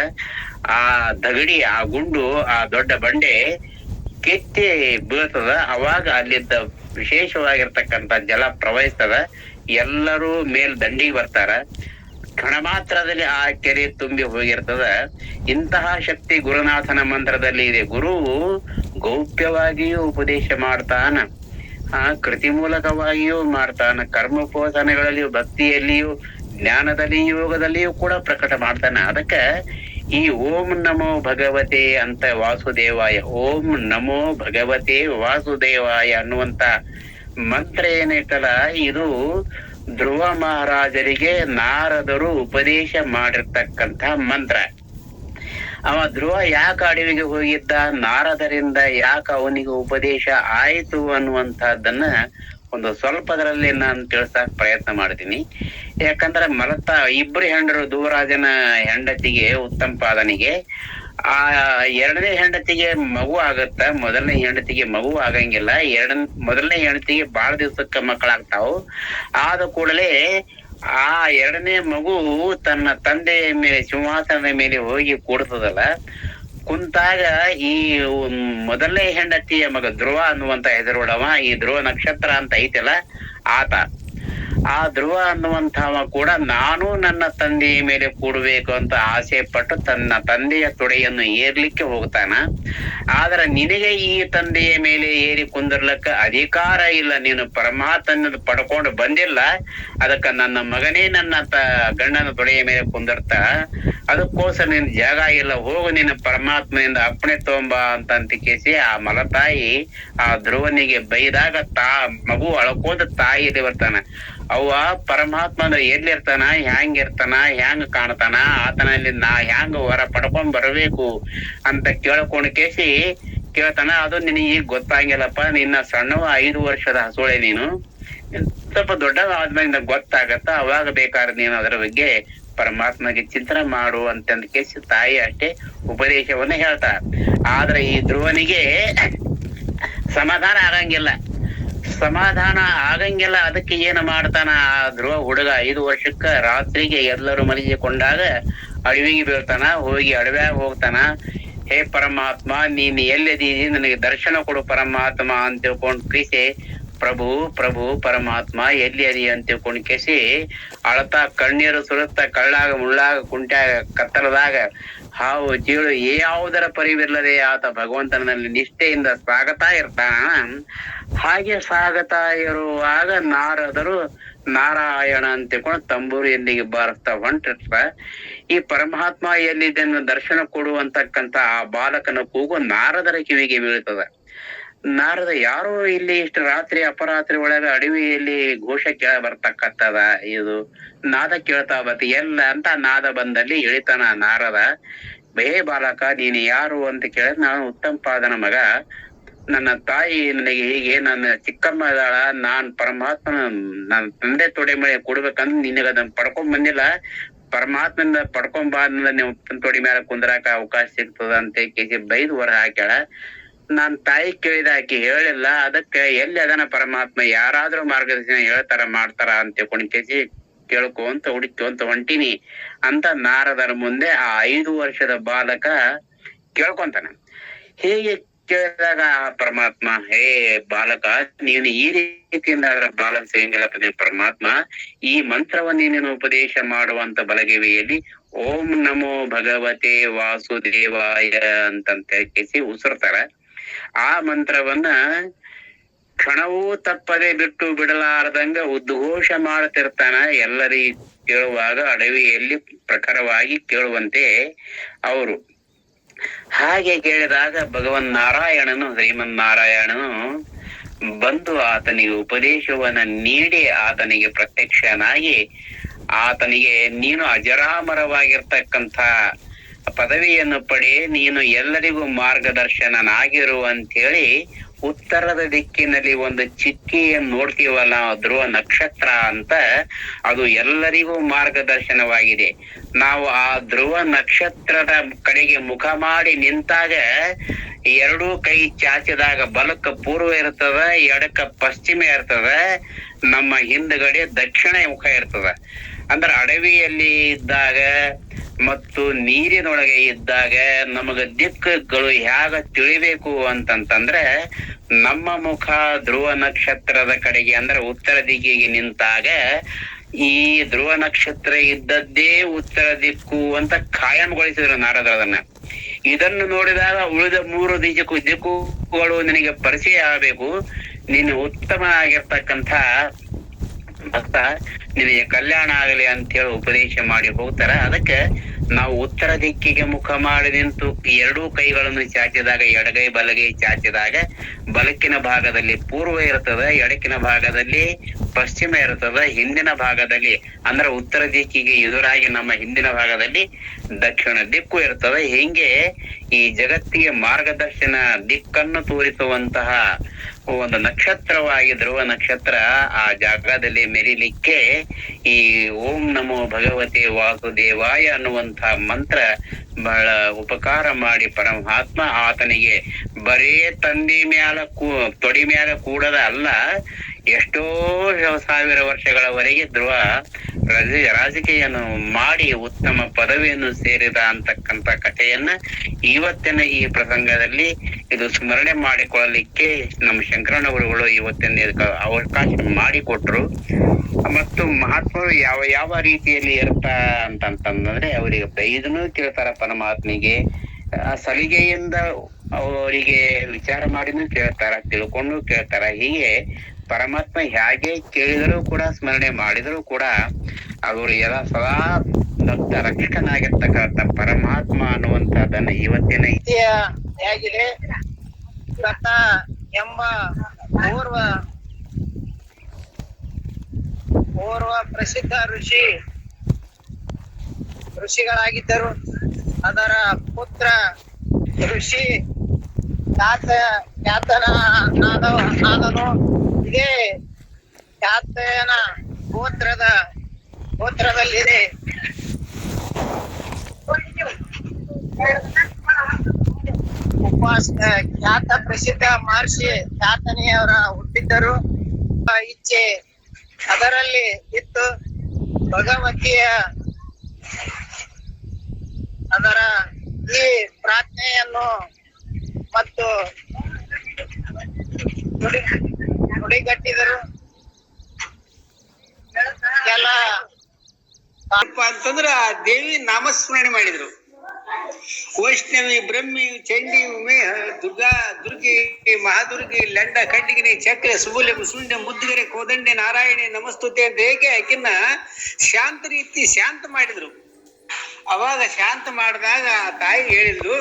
ಆ ದಗಡಿ ಆ ಗುಂಡು ಆ ದೊಡ್ಡ ಬಂಡೆ ಕೆತ್ತಿ ಬೀಳ್ತದ. ಅವಾಗ ಅಲ್ಲಿದ್ದ ವಿಶೇಷವಾಗಿರ್ತಕ್ಕಂಥ ಜಲ ಪ್ರವಹಿಸ್ತದ. ಎಲ್ಲರೂ ಮೇಲ್ ದಂಡಿಗೆ ಬರ್ತಾರ. ಕ್ಷಣ ಮಾತ್ರದಲ್ಲಿ ಆ ಕೆರೆ ತುಂಬಿ ಹೋಗಿರ್ತದ. ಇಂತಹ ಶಕ್ತಿ ಗುರುನಾಥನ ಮಂತ್ರದಲ್ಲಿ ಇದೆ. ಗುರು ಗೌಪ್ಯವಾಗಿಯೂ ಉಪದೇಶ ಮಾಡ್ತಾನ, ಕೃತಿ ಮೂಲಕವಾಗಿಯೂ ಮಾಡ್ತಾನ, ಕರ್ಮೋಪಾಸನೆಗಳಲ್ಲಿಯೂ ಭಕ್ತಿಯಲ್ಲಿಯೂ ಜ್ಞಾನದಲ್ಲಿಯೂ ಯೋಗದಲ್ಲಿಯೂ ಕೂಡ ಪ್ರಕಟ ಮಾಡ್ತಾನ. ಅದಕ್ಕ ಈ ಓಂ ನಮೋ ಭಗವತೆ ಅಂತ ವಾಸುದೇವಾಯ, ಓಂ ನಮೋ ಭಗವತೆ ವಾಸುದೇವಾಯ ಅನ್ನುವಂತ ಮಂತ್ರ ಏನೈತಲ್ಲ, ಇದು ಧ್ರುವ ಮಹಾರಾಜರಿಗೆ ನಾರದರು ಉಪದೇಶ ಮಾಡಿರ್ತಕ್ಕಂಥ ಮಂತ್ರ. ಅವ ಧ್ರುವ ಯಾಕೆ ಅಡವಿಗೆ ಹೋಗಿದ್ದ, ನಾರದರಿಂದ ಯಾಕೆ ಅವನಿಗೆ ಉಪದೇಶ ಆಯ್ತು ಅನ್ನುವಂತಹದ್ದನ್ನ ಒಂದು ಸ್ವಲ್ಪದರಲ್ಲಿ ನಾನು ತಿಳ್ಸಕ್ ಪ್ರಯತ್ನ ಮಾಡ್ತೀನಿ. ಯಾಕಂದ್ರೆ ಮಲತ ಇಬ್ರು ಹೆಂಡರು, ಧ್ರುವರಾಜನ ಹೆಂಡತಿಗೆ ಉತ್ತಮಪಾದನಿಗೆ ಆ ಎರಡನೇ ಹೆಂಡತಿಗೆ ಮಗು ಆಗತ್ತ, ಮೊದಲನೇ ಹೆಂಡತಿಗೆ ಮಗು ಆಗಂಗಿಲ್ಲ. ಮೊದಲನೇ ಹೆಂಡತಿಗೆ ಬಾಳ ದಿವ್ಸಕ್ಕ ಮಕ್ಕಳಾಗ್ತಾವು. ಆದ ಕೂಡಲೇ ಆ ಎರಡನೇ ಮಗು ತನ್ನ ತಂದೆಯ ಮೇಲೆ ಸಿಂಹಾಸನದ ಮೇಲೆ ಹೋಗಿ ಕೂಡ್ತದಲ್ಲ, ಕುಂತಾಗ ಈ ಮೊದಲನೇ ಹೆಂಡತಿಯ ಮಗ ಧ್ರುವ ಅನ್ನುವಂತ ಹೆಸರುಡವ, ಈ ಧ್ರುವ ನಕ್ಷತ್ರ ಅಂತ ಐತಲ್ಲ ಆತ, ಆ ಧ್ರುವ ಅನ್ನುವಂಥವ ಕೂಡ ನಾನು ನನ್ನ ತಂದೆಯ ಮೇಲೆ ಕೂಡ್ಬೇಕು ಅಂತ ಆಸೆ ಪಟ್ಟು ತನ್ನ ತಂದೆಯ ತೊಡೆಯನ್ನು ಏರ್ಲಿಕ್ಕೆ ಹೋಗ್ತಾನ. ಆದ್ರೆ ನಿನಗೆ ಈ ತಂದೆಯ ಮೇಲೆ ಏರಿ ಕುಂದಿರ್ಲಕ್ಕ ಅಧಿಕಾರ ಇಲ್ಲ, ನೀನು ಪರಮಾತ್ಮನ ಪಡ್ಕೊಂಡು ಬಂದಿಲ್ಲ, ಅದಕ್ಕ ನನ್ನ ಮಗನೇ ನನ್ನ ಗಂಡನ ತೊಡೆಯ ಮೇಲೆ ಕುಂದಿರ್ತ, ಅದಕ್ಕೋಸ್ಕರ ನಿನ್ ಜಾಗ ಇಲ್ಲ, ಹೋಗು ನಿನ್ನ ಪರಮಾತ್ಮನಿಂದ ಅಪ್ಪಣೆ ತಗೊಂಬ ಅಂತ ಕೇಸಿ ಆ ಮಲತಾಯಿ ಆ ಧ್ರುವನಿಗೆ ಬೈದಾಗ ಮಗು ಅಳ್ಕೋದ ತಾಯಿಯಲ್ಲಿ ಬರ್ತಾನ. ಅವ್ವ ಪರಮಾತ್ಮ ಅಂದ್ರೆ ಎಲ್ಲಿರ್ತಾನ, ಹ್ಯಾಂಗಿರ್ತಾನ, ಹ್ಯಾಂಗ ಕಾಣ್ತಾನ, ಆತನಲ್ಲಿ ನಾ ಹ್ಯಾಂಗ ಹೊರ ಪಡ್ಕೊಂಡ್ ಬರ್ಬೇಕು ಅಂತ ಕೇಳ್ಕೊಂಡ್ ಕೇಸಿ ಕೇಳ್ತಾನ. ಅದು ನಿನಗೆ ಈಗ ಗೊತ್ತಾಗಿಲ್ಲಪ್ಪ, ನಿನ್ನ ಸಣ್ಣವ 5 ವರ್ಷದ ಹಸುಳೆ, ನೀನು ಸ್ವಲ್ಪ ದೊಡ್ಡ ಆದ್ಮೇಲೆ ಗೊತ್ತಾಗತ್ತ, ಅವಾಗ ಬೇಕಾದ್ರೆ ನೀನು ಅದರ ಬಗ್ಗೆ ಪರಮಾತ್ಮಗೆ ಚಿಂತನೆ ಮಾಡು ಅಂತಂದ ಕೇಸಿ ತಾಯಿ ಅಷ್ಟೇ ಉಪದೇಶವನ್ನ ಹೇಳ್ತಾರ. ಆದ್ರೆ ಈ ಧ್ರುವನಿಗೆ ಸಮಾಧಾನ ಆಗಂಗಿಲ್ಲ. ಅದಕ್ಕೆ ಏನು ಮಾಡ್ತಾನ ಆ ಧ್ರುವ ಹುಡುಗ, 5 ವರ್ಷಕ್ಕ ರಾತ್ರಿಗೆ ಎಲ್ಲರೂ ಮಲಗಿಕೊಂಡಾಗ ಅಡವಿಗೆ ಬೀಳ್ತಾನ. ಹೋಗಿ ಅಡವ್ಯಾಗ ಹೋಗ್ತಾನ. ಹೇ ಪರಮಾತ್ಮ, ನೀನ್ ಎಲ್ಲಿದ್ದೀರಿ, ನನಗೆ ದರ್ಶನ ಕೊಡು ಪರಮಾತ್ಮ ಅಂತ ತಿಳ್ಕೊಂಡ್ ಪ್ರೀಸೆ, ಪ್ರಭು ಪ್ರಭು ಪರಮಾತ್ಮ ಎಲ್ಲಿ ಅದಿ ಅಂತ ತಿಳ್ಕೊಂಡ್ ಕೇಸಿ ಅಳತಾ ಕಣ್ಣೀರು ಸುರುತ್ತಾ ಕಳ್ಳಾಗ ಮುಳ್ಳಾಗ ಕುಂಟ್ಯಾಗ ಕತ್ತಲದಾಗ ಹಾವು ಜೀಳು ಯಾವುದರ ಪರಿವಿಲ್ಲದೆ ಆತ ಭಗವಂತನಲ್ಲಿ ನಿಷ್ಠೆಯಿಂದ ಸಾಗತಾ ಇರ್ತಾನ. ಹಾಗೆ ಸಾಗತಾ ಇರುವಾಗ ನಾರದರು ನಾರಾಯಣ ಅಂತ ತಿಳ್ಕೊಂಡು ತಂಬೂರು ಎಲ್ಲಿಗೆ ಬಾರಿಸ್ತಾ ಹೊಂಟಿರ್ತ. ಈ ಪರಮಾತ್ಮ ಎಲ್ಲಿದ್ದನ್ನು ದರ್ಶನ ಕೊಡುವಂತಕ್ಕಂತ ಆ ಬಾಲಕನ ಕೂಗು ನಾರದರ ಕಿವಿಗೆ ಬೀಳ್ತದ. ನಾರದ ಯಾರೋ ಇಲ್ಲಿ ಇಷ್ಟು ರಾತ್ರಿ ಅಪರಾತ್ರಿ ಒಳಗ ಅಡವಿಯಲ್ಲಿ ಘೋಷ ಕೇಳ ಬರ್ತಕ್ಕಂತದ, ಇದು ನಾದ ಕೇಳ್ತಾ ಬತ್ತ ಎಲ್ಲ ಅಂತ ನಾದ ಬಂದಲ್ಲಿ ಇಳಿತಾನ ನಾರದ. ಬೇ ಬಾಲಕ ನೀನು ಯಾರು ಅಂತ ಕೇಳಿದ, ನಾನು ಉತ್ತಮಪಾದನ ಮಗ, ನನ್ನ ತಾಯಿ ನನಗೆ ಹೀಗೆ ನನ್ನ ಚಿಕ್ಕಮ್ಮ ಇದಾಳ, ನಾನ್ ಪರಮಾತ್ಮನ ನನ್ನ ತಂದೆ ತೊಡೆ ಮೇಲೆ ಕೊಡ್ಬೇಕಂದ್ರೆ ನಿನಗ ಅದನ್ನ ಪಡ್ಕೊಂಡ್ ಬಂದಿಲ್ಲ, ಪರಮಾತ್ಮನ ಪಡ್ಕೊಂಡ್ ಬಾಂದ ನೀವು ತೊಡೆ ಮೇಲೆ ಕುಂದ್ರಾಕ ಅವಕಾಶ ಸಿಗ್ತದ ಅಂತ ಕೇಸಿ ಬೈದು ಹೊರ ಹಾಕ್ಯಾಳ. ನಾನ್ ತಾಯಿ ಕೇಳಿದ ಆಕಿ ಹೇಳಿಲ್ಲ, ಅದಕ್ಕೆ ಎಲ್ಲಿ ಅದನ್ನ ಪರಮಾತ್ಮ ಯಾರಾದ್ರೂ ಮಾರ್ಗದರ್ಶನ ಹೇಳ್ತಾರ ಮಾಡ್ತಾರ ಅಂತ ತಿಳ್ಕೊಂಡ್ ಕೇಸಿ ಕೇಳ್ಕೊಂತ ಹುಡುಕೊಂತ ಹೊಂಟಿನಿ ಅಂತ ನಾರದರ ಮುಂದೆ ಆ 5 ವರ್ಷದ ಬಾಲಕ ಕೇಳ್ಕೊಂತಾನ. ಹೇಗೆ ಕೇಳಿದಾಗ ಪರಮಾತ್ಮ, ಹೇ ಬಾಲಕ, ನೀನು ಈ ರೀತಿಯಿಂದ ಬಾಲಕ ಸಿಗಂಗಿಲ್ಲ ಪರಮಾತ್ಮ, ಈ ಮಂತ್ರವನ್ನ ನೀನು ಉಪದೇಶ ಮಾಡುವಂತ ಬಲಗವಿಯಲ್ಲಿ ಓಂ ನಮೋ ಭಗವತೆ ವಾಸುದೇವಾಯ ಅಂತಂತ ಕೇಸಿ ಉಸಿರ್ತಾರ. ಆ ಮಂತ್ರವನ್ನ ಕ್ಷಣವೂ ತಪ್ಪದೆ ಬಿಟ್ಟು ಬಿಡಲಾರದಂಗ ಉದ್ಘೋಷ ಮಾಡ್ತಿರ್ತಾನ. ಎಲ್ಲರಿ ಕೇಳುವಾಗ ಅಡವಿಯಲ್ಲಿ ಪ್ರಖರವಾಗಿ ಕೇಳುವಂತೆ ಅವರು. ಹಾಗೆ ಕೇಳಿದಾಗ ಭಗವನ್ ನಾರಾಯಣನು, ಶ್ರೀಮನ್ ನಾರಾಯಣನು ಬಂದು ಆತನಿಗೆ ಉಪದೇಶವನ್ನ ನೀಡಿ ಆತನಿಗೆ ಪ್ರತ್ಯಕ್ಷನಾಗಿ ಆತನಿಗೆ ನೀನು ಅಜರಾಮರವಾಗಿರ್ತಕ್ಕಂಥ ಪದವಿಯನ್ನು ಪಡೆ, ನೀನು ಎಲ್ಲರಿಗೂ ಮಾರ್ಗದರ್ಶನನಾಗಿರು ಅಂತೇಳಿ ಉತ್ತರದ ದಿಕ್ಕಿನಲ್ಲಿ ಒಂದು ಚಿಕ್ಕಿಯನ್ನು ನೋಡ್ತೀವಲ್ಲ, ಧ್ರುವ ನಕ್ಷತ್ರ ಅಂತ, ಅದು ಎಲ್ಲರಿಗೂ ಮಾರ್ಗದರ್ಶನವಾಗಿದೆ. ನಾವು ಆ ಧ್ರುವ ನಕ್ಷತ್ರದ ಕಡೆಗೆ ಮುಖ ಮಾಡಿ ನಿಂತಾಗ ಎರಡೂ ಕೈ ಚಾಚಿದಾಗ ಬಲಕ್ಕ ಪೂರ್ವ ಇರ್ತದ, ಎಡಕ್ಕ ಪಶ್ಚಿಮ ಇರ್ತದ, ನಮ್ಮ ಹಿಂದ್ಗಡೆ ದಕ್ಷಿಣ ಮುಖ ಇರ್ತದ. ಅಂದ್ರೆ ಅಡವಿಯಲ್ಲಿ ಇದ್ದಾಗ ಮತ್ತು ನೀರಿನೊಳಗೆ ಇದ್ದಾಗ ನಮಗ ದಿಕ್ಕುಗಳು ಹೇಗ ತಿಳಿಬೇಕು ಅಂತಂತಂದ್ರೆ, ನಮ್ಮ ಮುಖ ಧ್ರುವ ನಕ್ಷತ್ರದ ಕಡೆಗೆ ಅಂದ್ರೆ ಉತ್ತರ ದಿಕ್ಕಿಗೆ ನಿಂತಾಗ ಈ ಧ್ರುವ ನಕ್ಷತ್ರ ಇದ್ದದ್ದೇ ಉತ್ತರ ದಿಕ್ಕು ಅಂತ ಕಾಯಂಗೊಳಿಸಿದ್ರು ನಾರದರು ಅದನ್ನ. ಇದನ್ನು ನೋಡಿದಾಗ ಉಳಿದ 3 ದಿಕ್ಕುಗಳು ನಿನಗೆ ಪರಿಚಯ ಆಗಬೇಕು, ನೀನು ಉತ್ತಮ ಆಗಿರ್ತಕ್ಕಂಥ ಭಕ್ತ, ನಿನಗೆ ಕಲ್ಯಾಣ ಆಗಲಿ ಅಂತ ಹೇಳಿ ಉಪದೇಶ ಮಾಡಿ ಹೋಗ್ತಾರ. ಅದಕ್ಕೆ ನಾವು ಉತ್ತರ ದಿಕ್ಕಿಗೆ ಮುಖ ಮಾಡಿ ನಿಂತು ಎರಡೂ ಕೈಗಳನ್ನು ಚಾಚಿದಾಗ, ಎಡಗೈ ಬಲಗೈ ಚಾಚಿದಾಗ ಬಲಕಿನ ಭಾಗದಲ್ಲಿ ಪೂರ್ವ ಇರ್ತದ, ಎಡಕಿನ ಭಾಗದಲ್ಲಿ ಪಶ್ಚಿಮ ಇರ್ತದ, ಹಿಂದಿನ ಭಾಗದಲ್ಲಿ ಅಂದ್ರೆ ಉತ್ತರ ದಿಕ್ಕಿಗೆ ಎದುರಾಗಿ ನಮ್ಮ ಹಿಂದಿನ ಭಾಗದಲ್ಲಿ ದಕ್ಷಿಣ ದಿಕ್ಕು ಇರ್ತದ. ಹೀಗೆ ಈ ಜಗತ್ತಿಗೆ ಮಾರ್ಗದರ್ಶನ ದಿಕ್ಕನ್ನು ತೋರಿಸುವಂತಹ ಒಂದು ನಕ್ಷತ್ರವಾಗಿ ಧ್ರುವ ನಕ್ಷತ್ರ ಆ ಜಾಗದಲ್ಲಿ ಮೆರಿಲಿಕ್ಕೆ ಈ ಓಂ ನಮೋ ಭಗವತೆ ವಾಸುದೇವಾಯ ಅನ್ನುವಂತಹ ಮಂತ್ರ ಬಹಳ ಉಪಕಾರ ಮಾಡಿ ಪರಮಾತ್ಮ ಆತನಿಗೆ ಬರೇ ತಂದಿ ಮ್ಯಾಲ ತೊಡಿ ಮ್ಯಾಲ ಕೂಡದ ಅಲ್ಲ, ಎಷ್ಟೋ ಸಾವಿರ ವರ್ಷಗಳವರೆಗೆ ಧ್ರುವ ರಾಜಕೀಯನ್ನು ಮಾಡಿ ಉತ್ತಮ ಪದವಿಯನ್ನು ಸೇರಿದ ಅಂತಕ್ಕಂಥ ಕಥೆಯನ್ನ ಇವತ್ತಿನ ಈ ಪ್ರಸಂಗದಲ್ಲಿ ಇದು ಸ್ಮರಣೆ ಮಾಡಿಕೊಳ್ಳಲಿಕ್ಕೆ ನಮ್ಮ ಶಂಕರಣ್ಣ ಗುರುಗಳು ಇವತ್ತಿನ ಅವಕಾಶ ಮಾಡಿಕೊಟ್ರು. ಮತ್ತು ಮಹಾತ್ಮರು ಯಾವ ಯಾವ ರೀತಿಯಲ್ಲಿ ಇರ್ತಾ ಅಂತಂತಂದ್ರೆ, ಅವರಿಗೆ ಇದನ್ನು ಕೇಳ್ತಾರ ಪರಮಾತ್ಮಿಗೆ, ಸಲಿಗೆಯಿಂದ ಅವರಿಗೆ ವಿಚಾರ ಮಾಡಿನೂ ಕೇಳ್ತಾರ, ತಿಳ್ಕೊಂಡು ಕೇಳ್ತಾರ. ಹೀಗೆ ಪರಮಾತ್ಮ ಹೇಗೆ ಕೇಳಿದರೂ ಕೂಡ ಸ್ಮರಣೆ ಮಾಡಿದರೂ ಕೂಡ ಅವರು ಎಲ್ಲ ಸದಾ ಭಕ್ತ ರಕ್ಷಕನಾಗಿರ್ತಕ್ಕಂಥ ಪರಮಾತ್ಮ ಅನ್ನುವಂಥದ್ದನ್ನ ಇವತ್ತಿನ ಹೇಗಿದೆ ದತ್ತ ಎಂಬ ಪೂರ್ವ ಪ್ರಸಿದ್ಧ ಋಷಿಗಳಾಗಿದ್ದರು. ಅದರ ಪುತ್ರ ಋಷಿ ಖ್ಯಾತನಾದನು. ಇದೇ ಖ್ಯಾತನ ಗೋತ್ರದಲ್ಲಿದೆ. ಖ್ಯಾತ ಪ್ರಸಿದ್ಧ ಮಹರ್ಷಿ ಖ್ಯಾತನೆಯವರ ಹುಟ್ಟಿದ್ದರು. ಇಚ್ಛೆ ಅದರಲ್ಲಿ ಇತ್ತು. ಭಗವತಿಯ ಅದರ ಈ ಪ್ರಾರ್ಥನೆಯನ್ನು ಮತ್ತು ನುಡಿಗಟ್ಟಿದರು. ಕೆಲ ಅಂತಂದ್ರ ದೇವಿ ನಾಮಸ್ಮರಣೆ ಮಾಡಿದ್ರು. ವೈಷ್ಣವಿ, ಬ್ರಹ್ಮಿ, ಚಂಡಿ, ಉಮೆ, ದುರ್ಗಿ, ಮಹಾದುರ್ಗಿ, ಲಂಡ, ಖಡ್ಗಿನಿ, ಚಕ್ರ, ಸುಬುಲೆ, ಮುಸುಂಡೆ, ಮುದ್ದುಗರೆ, ಕೋದಂಡೆ, ನಾರಾಯಣಿ, ನಮಸ್ತುತೆ ಅಂತ ಹೇಗೆ ಆಕಿನ್ನ ಶಾಂತ ರೀತಿ ಶಾಂತ ಮಾಡಿದ್ರು. ಅವಾಗ ಶಾಂತ ಮಾಡಿದಾಗ ಆ ತಾಯಿ ಹೇಳಿದ್ರು,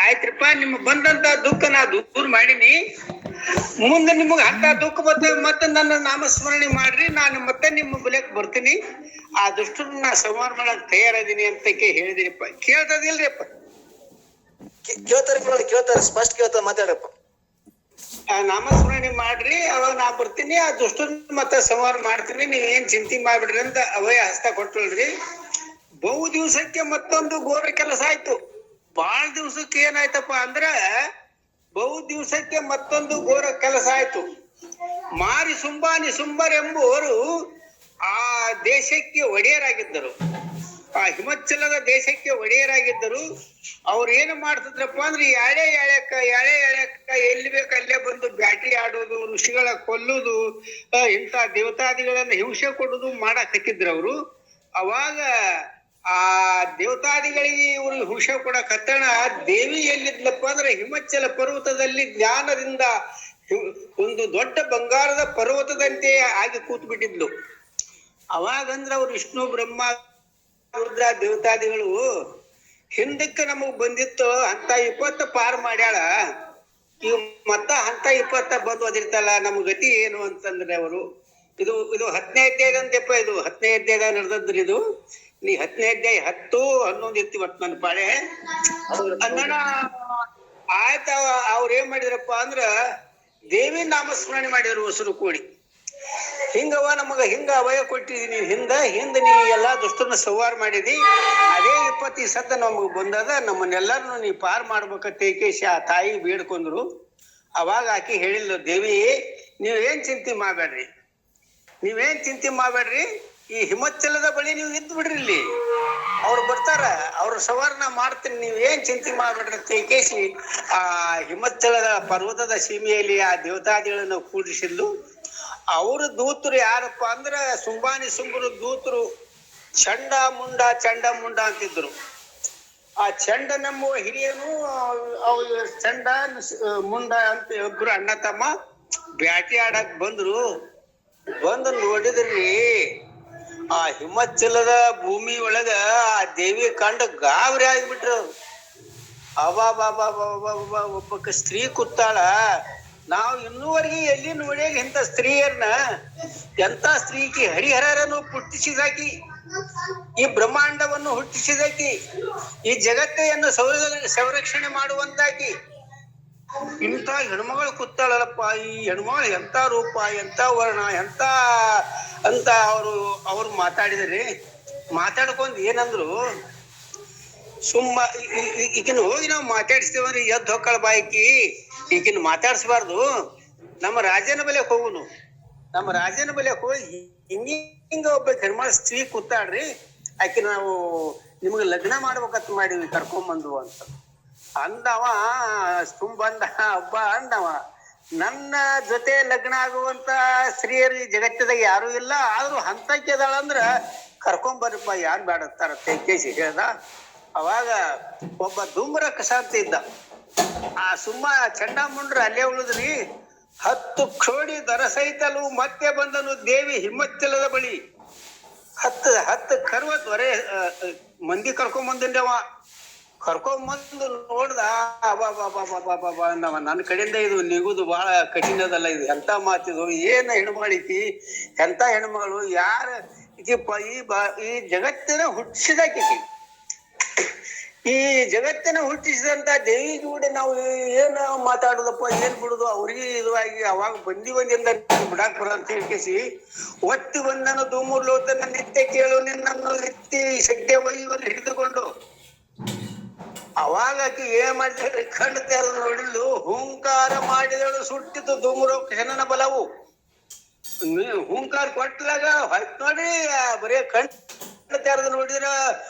ಆಯ್ತ್ರಪ್ಪ, ನಿಮ್ಮ ಬಂದಂತ ದುಃಖ ನಾ ದೂರ ಮಾಡೀನಿ, ಮುಂದೆ ನಿಮಗ ಅಂತ ದುಃಖ ಬರ್ತದೆ, ಮತ್ತೆ ನನ್ನ ನಾಮಸ್ಮರಣೆ ಮಾಡ್ರಿ, ನಾನು ಮತ್ತೆ ನಿಮ್ಮ ಬಲಿಯಕ್ ಬರ್ತೀನಿ, ಆ ದುಷ್ಟರನ್ನ ಸಂಹಾರ ಮಾಡಕ್ ತಯಾರಿದೀನಿ ಅಂತ ಹೇಳಿದಿರಿಪ್ಪ. ಕೇಳ್ತದಿಲ್ರಿಪ್ಪ? ಕೇಳ್ತಾರೆ, ಸ್ಪಷ್ಟ ಕೇಳ್ತಾರೆ, ಮಾತಾಡಪ್ಪ. ಆ ನಾಮಸ್ಮರಣೆ ಮಾಡ್ರಿ, ಅವಾಗ ನಾ ಬರ್ತೀನಿ, ಆ ದುಷ್ಟರನ್ನ ಮತ್ತೆ ಸಂಹಾರ ಮಾಡ್ತೀನಿ, ನೀವ್ ಏನ್ ಚಿಂತೆ ಮಾಡ್ಬಿಡ್ರಿ ಅಂತ ಅವಯ ಹಸ್ತ ಕೊಟ್ಟಲ್ರಿ. ಬಹು ದಿವ್ಸಕ್ಕೆ ಮತ್ತೊಂದು ಘೋರ ಕೆಲಸ ಆಯ್ತು. ಬಾಳ ದಿವ್ಸಕ್ಕೆ ಏನಾಯ್ತಪ್ಪ ಅಂದ್ರ, ಬಹು ದಿವ್ಸಕ್ಕೆ ಮತ್ತೊಂದು ಘೋರ ಕೆಲಸ ಆಯ್ತು. ಮಾರಿ ಸುಂಬಾನಿ ಸುಂಬರ್ ಎಂಬುವರು ಆ ದೇಶಕ್ಕೆ ಒಡೆಯರಾಗಿದ್ದರು, ಆ ಹಿಮಾಚಲದ ದೇಶಕ್ಕೆ ಒಡೆಯರಾಗಿದ್ದರು. ಅವ್ರು ಏನು ಮಾಡ್ತಿದ್ರಪ್ಪ ಅಂದ್ರೆ, ಎಳೆ ಎಳೆಕ ಎಲ್ಲಿ ಬೇಕು ಅಲ್ಲೇ ಬಂದು ಬ್ಯಾಟಿ ಆಡೋದು, ಋಷಿಗಳ ಕೊಲ್ಲುದು, ಇಂಥ ದೇವತಾದಿಗಳನ್ನ ಹಿಂಸೆ ಕೊಡುದು ಮಾಡಕ್ ಹತ್ತಿದ್ರು ಅವರು. ಅವಾಗ ಆ ದೇವತಾದಿಗಳಿಗೆ ಇವರು ಹಿಂಸೆ ಕೊಡಕ್ ಹತ್ತಣ, ದೇವಿ ಎಲ್ಲಿದ್ಲಪ್ಪ ಅಂದ್ರೆ ಹಿಮಾಚಲ ಪರ್ವತದಲ್ಲಿ ಜ್ಞಾನದಿಂದ ಒಂದು ದೊಡ್ಡ ಬಂಗಾರದ ಪರ್ವತದಂತೆ ಆಗಿ ಕೂತ್ ಬಿಟ್ಟಿದ್ಲು. ಅವಾಗಂದ್ರ ಅವ್ರು ವಿಷ್ಣು, ಬ್ರಹ್ಮ, ರುದ್ರ ದೇವತಾದಿಗಳು ಹಿಂದಕ್ಕೆ ನಮಗ್ ಬಂದಿತ್ತು ಅಂತ 20 ಪಾರ್ ಮಾಡ್ಯಾಳ, ಈಗ ಮತ್ತ ಅಂತ 20 ಬಂದು ಅದಿರ್ತಲ್ಲ, ನಮ್ ಗತಿ ಏನು ಅಂತಂದ್ರೆ ಅವರು ಇದು 10ನೇ ಅಧ್ಯಾಯ ಅಂತೆಪ್ಪ, ಇದು 10ನೇ ಅಧ್ಯಾಯ ನಡೆದದ್ರಿ. ಇದು ನೀ 10ನೇ ಅಧ್ಯಾಯ 10, 11 ಇರ್ತಿ ಇವತ್ತು ನನ್ನ ಪಾಳೆ ಅಂದಣ. ಆಯ್ತ ಅವ್ರ ಏನ್ ಮಾಡಿದ್ರಪ್ಪ ಅಂದ್ರ ದೇವಿ ನಾಮಸ್ಮರಣೆ ಮಾಡಿದ್ರು ಹೊಸರು ಕೂಡಿ. ಹಿಂಗವ ನಮಗ ಹಿಂಗ ಅಭಯ ಕೊಟ್ಟಿದೀನಿ, ಹಿಂದ ನೀ ಎಲ್ಲಾ ದುಷ್ಟರನ್ನ ಸಂಹಾರ ಮಾಡಿದಿ, ಅದೇ 20 ಸದ್ದ ನಮಗ್ ಬಂದದ, ನಮ್ಮನ್ನೆಲ್ಲಾರನು ನೀ ಪಾರ್ ಮಾಡ್ಬೇಕಂತ ಏಕೇಶ ಆ ತಾಯಿ ಬೇಡ್ಕೊಂಡ್ರು. ಅವಾಗ ಆಕಿ ಹೇಳಿಲ್ಲ, ದೇವಿ ನೀವೇನ್ ಚಿಂತೆ ಮಾಡ್ಬೇಡ್ರಿ, ಈ ಹಿಮಾಚಲದ ಬಳಿ ನೀವು ಇದ್ದು ಬಿಡ್ರಿ, ಇಲ್ಲಿ ಅವ್ರು ಬರ್ತಾರ, ಅವ್ರ ಸವಾರನ ಮಾಡ್ತೀನಿ, ನೀವ್ ಏನ್ ಚಿಂತೆ ಮಾಡ್ಬೇಡ್ರಿ ತೇಕೇಶಿ ಆ ಹಿಮಾಚಲದ ಪರ್ವತದ ಸೀಮೆಯಲ್ಲಿ ಆ ದೇವತಾದಿಗಳನ್ನ ಕೂಡಿಸಿದ್ಲು. ಅವ್ರ ದೂತರು ಯಾರಪ್ಪ ಅಂದ್ರ ಸುಂಬಾನಿ ಸುಂಬರು ದೂತರು ಚಂಡ ಮುಂಡ ಅಂತಿದ್ರು. ಆ ಚಂಡನೆಂಬುವ ಹಿರಿಯನು ಚಂಡ ಮುಂಡ ಅಂತ ಇಬ್ರು ಅಣ್ಣ ತಮ್ಮ ಬ್ಯಾಟಿ ಆಡಕ್ ಬಂದು ನೋಡಿದ್ರಿ, ಆ ಹಿಮಾಚಲದ ಭೂಮಿ ಒಳಗ ಆ ದೇವಿ ಕಂಡ ಗಾಬರಿ ಆಗ್ಬಿಟ್ರು. ಒಬ್ಬ ಸ್ತ್ರೀ ಕೂತಾಳ, ನಾವು ಇನ್ನೂವರೆಗೆ ಎಲ್ಲಿ ನೋಡ್ಯಾಗ ಇಂಥ ಸ್ತ್ರೀಯರ್ನ, ಎಂತ ಸ್ತ್ರೀಕಿ ಹರಿಹರರನ್ನು ಹುಟ್ಟಿಸಿದಾಕಿ, ಈ ಬ್ರಹ್ಮಾಂಡವನ್ನು ಹುಟ್ಟಿಸಿದಾಕಿ, ಈ ಜಗತ್ತೆಯನ್ನು ಸಂರಕ್ಷಣೆ ಮಾಡುವಂತಾಕಿ, ಇಂಥ ಹೆಣ್ಮಗಳು ಕೂತಾಳಲ್ಲಪ್ಪ. ಈ ಹೆಣ್ಮಗಳು ಎಂತ ರೂಪ, ಎಂತ ವರ್ಣ, ಎಂತ ಅಂತ ಅವ್ರು ಮಾತಾಡಿದ್ರಿ. ಮಾತಾಡ್ಕೊಂಡ್ ಏನಂದ್ರು, ಈಗಿನ ಹೋಗಿ ನಾವು ಮಾತಾಡಿಸ್ತೇವಂದ್ರೆ ಎದ್ದು ಹೊಕ್ಕಳ ಬಾಯ್ಕಿ, ಈಗಿನ ಮಾತಾಡ್ಸ್ಬಾರ್ದು, ನಮ್ಮ ರಾಜನ ಬೆಲೆಕ್ ಹೋಗುನು, ನಮ್ಮ ರಾಜನ ಬೆಲೆಕ್ ಹೋಗಿ ಹಿಂಗ ಒಬ್ಬ ಹೆಣ್ಮಳ ಸ್ತ್ರೀ ಕೂತಾಡ್ರಿ, ಆಕಿ ನಾವು ನಿಮ್ಗೆ ಲಗ್ನ ಮಾಡ್ಬೇಕಂತ ಮಾಡಿವಿ, ಕರ್ಕೊಂಬಂದು ಅಂತ ಅಂದವ. ತುಂಬಂದ ಹಬ್ಬ ಅಂದವ, ನನ್ನ ಜೊತೆ ಲಗ್ನ ಆಗುವಂತ ಸ್ತ್ರೀಯರು ಈ ಜಗತ್ತದಾಗ ಯಾರು ಇಲ್ಲ, ಆದ್ರೂ ಹಂತಕ್ಕೆ ಅದಾಳಂದ್ರ ಕರ್ಕೊಂಬರ್ರಿಪ್ಪ, ಯಾರು ಬೇಡತ್ತಾರ ತೇಕೇಶಿ ಹೇಳ್ದ. ಅವಾಗ ಒಬ್ಬ ಧೂಮ್ರಕಸ ಅಂತ ಇದ್ದ, ಆ ಚಂಡಾಮುಂಡ್ರ ಅಲ್ಲೇ ಉಳಿದ್ರಿ. 10 ಕ್ಷೋಡಿ ದರಸೈತಲು ಮತ್ತೆ ಬಂದನು ದೇವಿ ಹಿಮಾಚಲದ ಬಳಿ. 10 ಕರ್ವ ದೊರೆ ಮಂದಿ ಕರ್ಕೊಂಬಂದವ. ಕರ್ಕೊಂಬಂದು ನೋಡ್ದ, ನನ್ನ ಕಡೆಯಿಂದ ಇದು ನಿಗುದು ಬಹಳ ಕಠಿಣದಲ್ಲ, ಇದು ಎಂತ ಮಾತಿದು, ಏನ ಹೆಣ್ಮಗಳಿಕಿ, ಎಂತ ಹೆಣ್ಮಗಳು, ಯಾರ ಈ ಜಗತ್ತಿನ ಹುಟ್ಟಿಸಿದಾಕಿ, ಈ ಜಗತ್ತಿನ ಹುಟ್ಟಿಸಿದಂತ ದೇವಿ ಕೂಡ ನಾವು ಏನ್ ಮಾತಾಡುದಪ್ಪ, ಏನ್ ಬಿಡುದು, ಅವ್ರಿಗೆ ಇದುವಾಗಿ ಅವಾಗ ಬಂದಿವಂದಿಂದ ಬಿಡಾಕ್ ಬರಂತ ಹೇಳ್ಕೇಸಿ ಒತ್ತಿ ಬಂದನು ಧೂಮುರ್ಲೋತನ ನಿತ್ಯ ಕೇಳು ನಿನ್ನನ್ನು ನಿತ್ಯ ಸದ್ಯ ವೈವನ್ನು ಹಿಡಿದುಕೊಂಡು. ಅವಾಗ ಆಕಿ ಏನ್ ಮಾಡಿದ್ರೆ ಕಣ್ಣು ತೆರೆದು ನೋಡಿದ್ಲು, ಹೂಂಕಾರ ಮಾಡಿದಳು, ಸುಟ್ಟಿತು ಧೂಮ್ರೋಕ್ಷಣನ ಬಲವು. ಹೂಂಕಾರ ಕೊಟ್ಟಲಾಗ ಹೊಯ್ತು ನೋಡ್ರಿ, ಬರೀ ಕಣ್ಣು ತೆರೆದು ನೋಡಿದ್ರ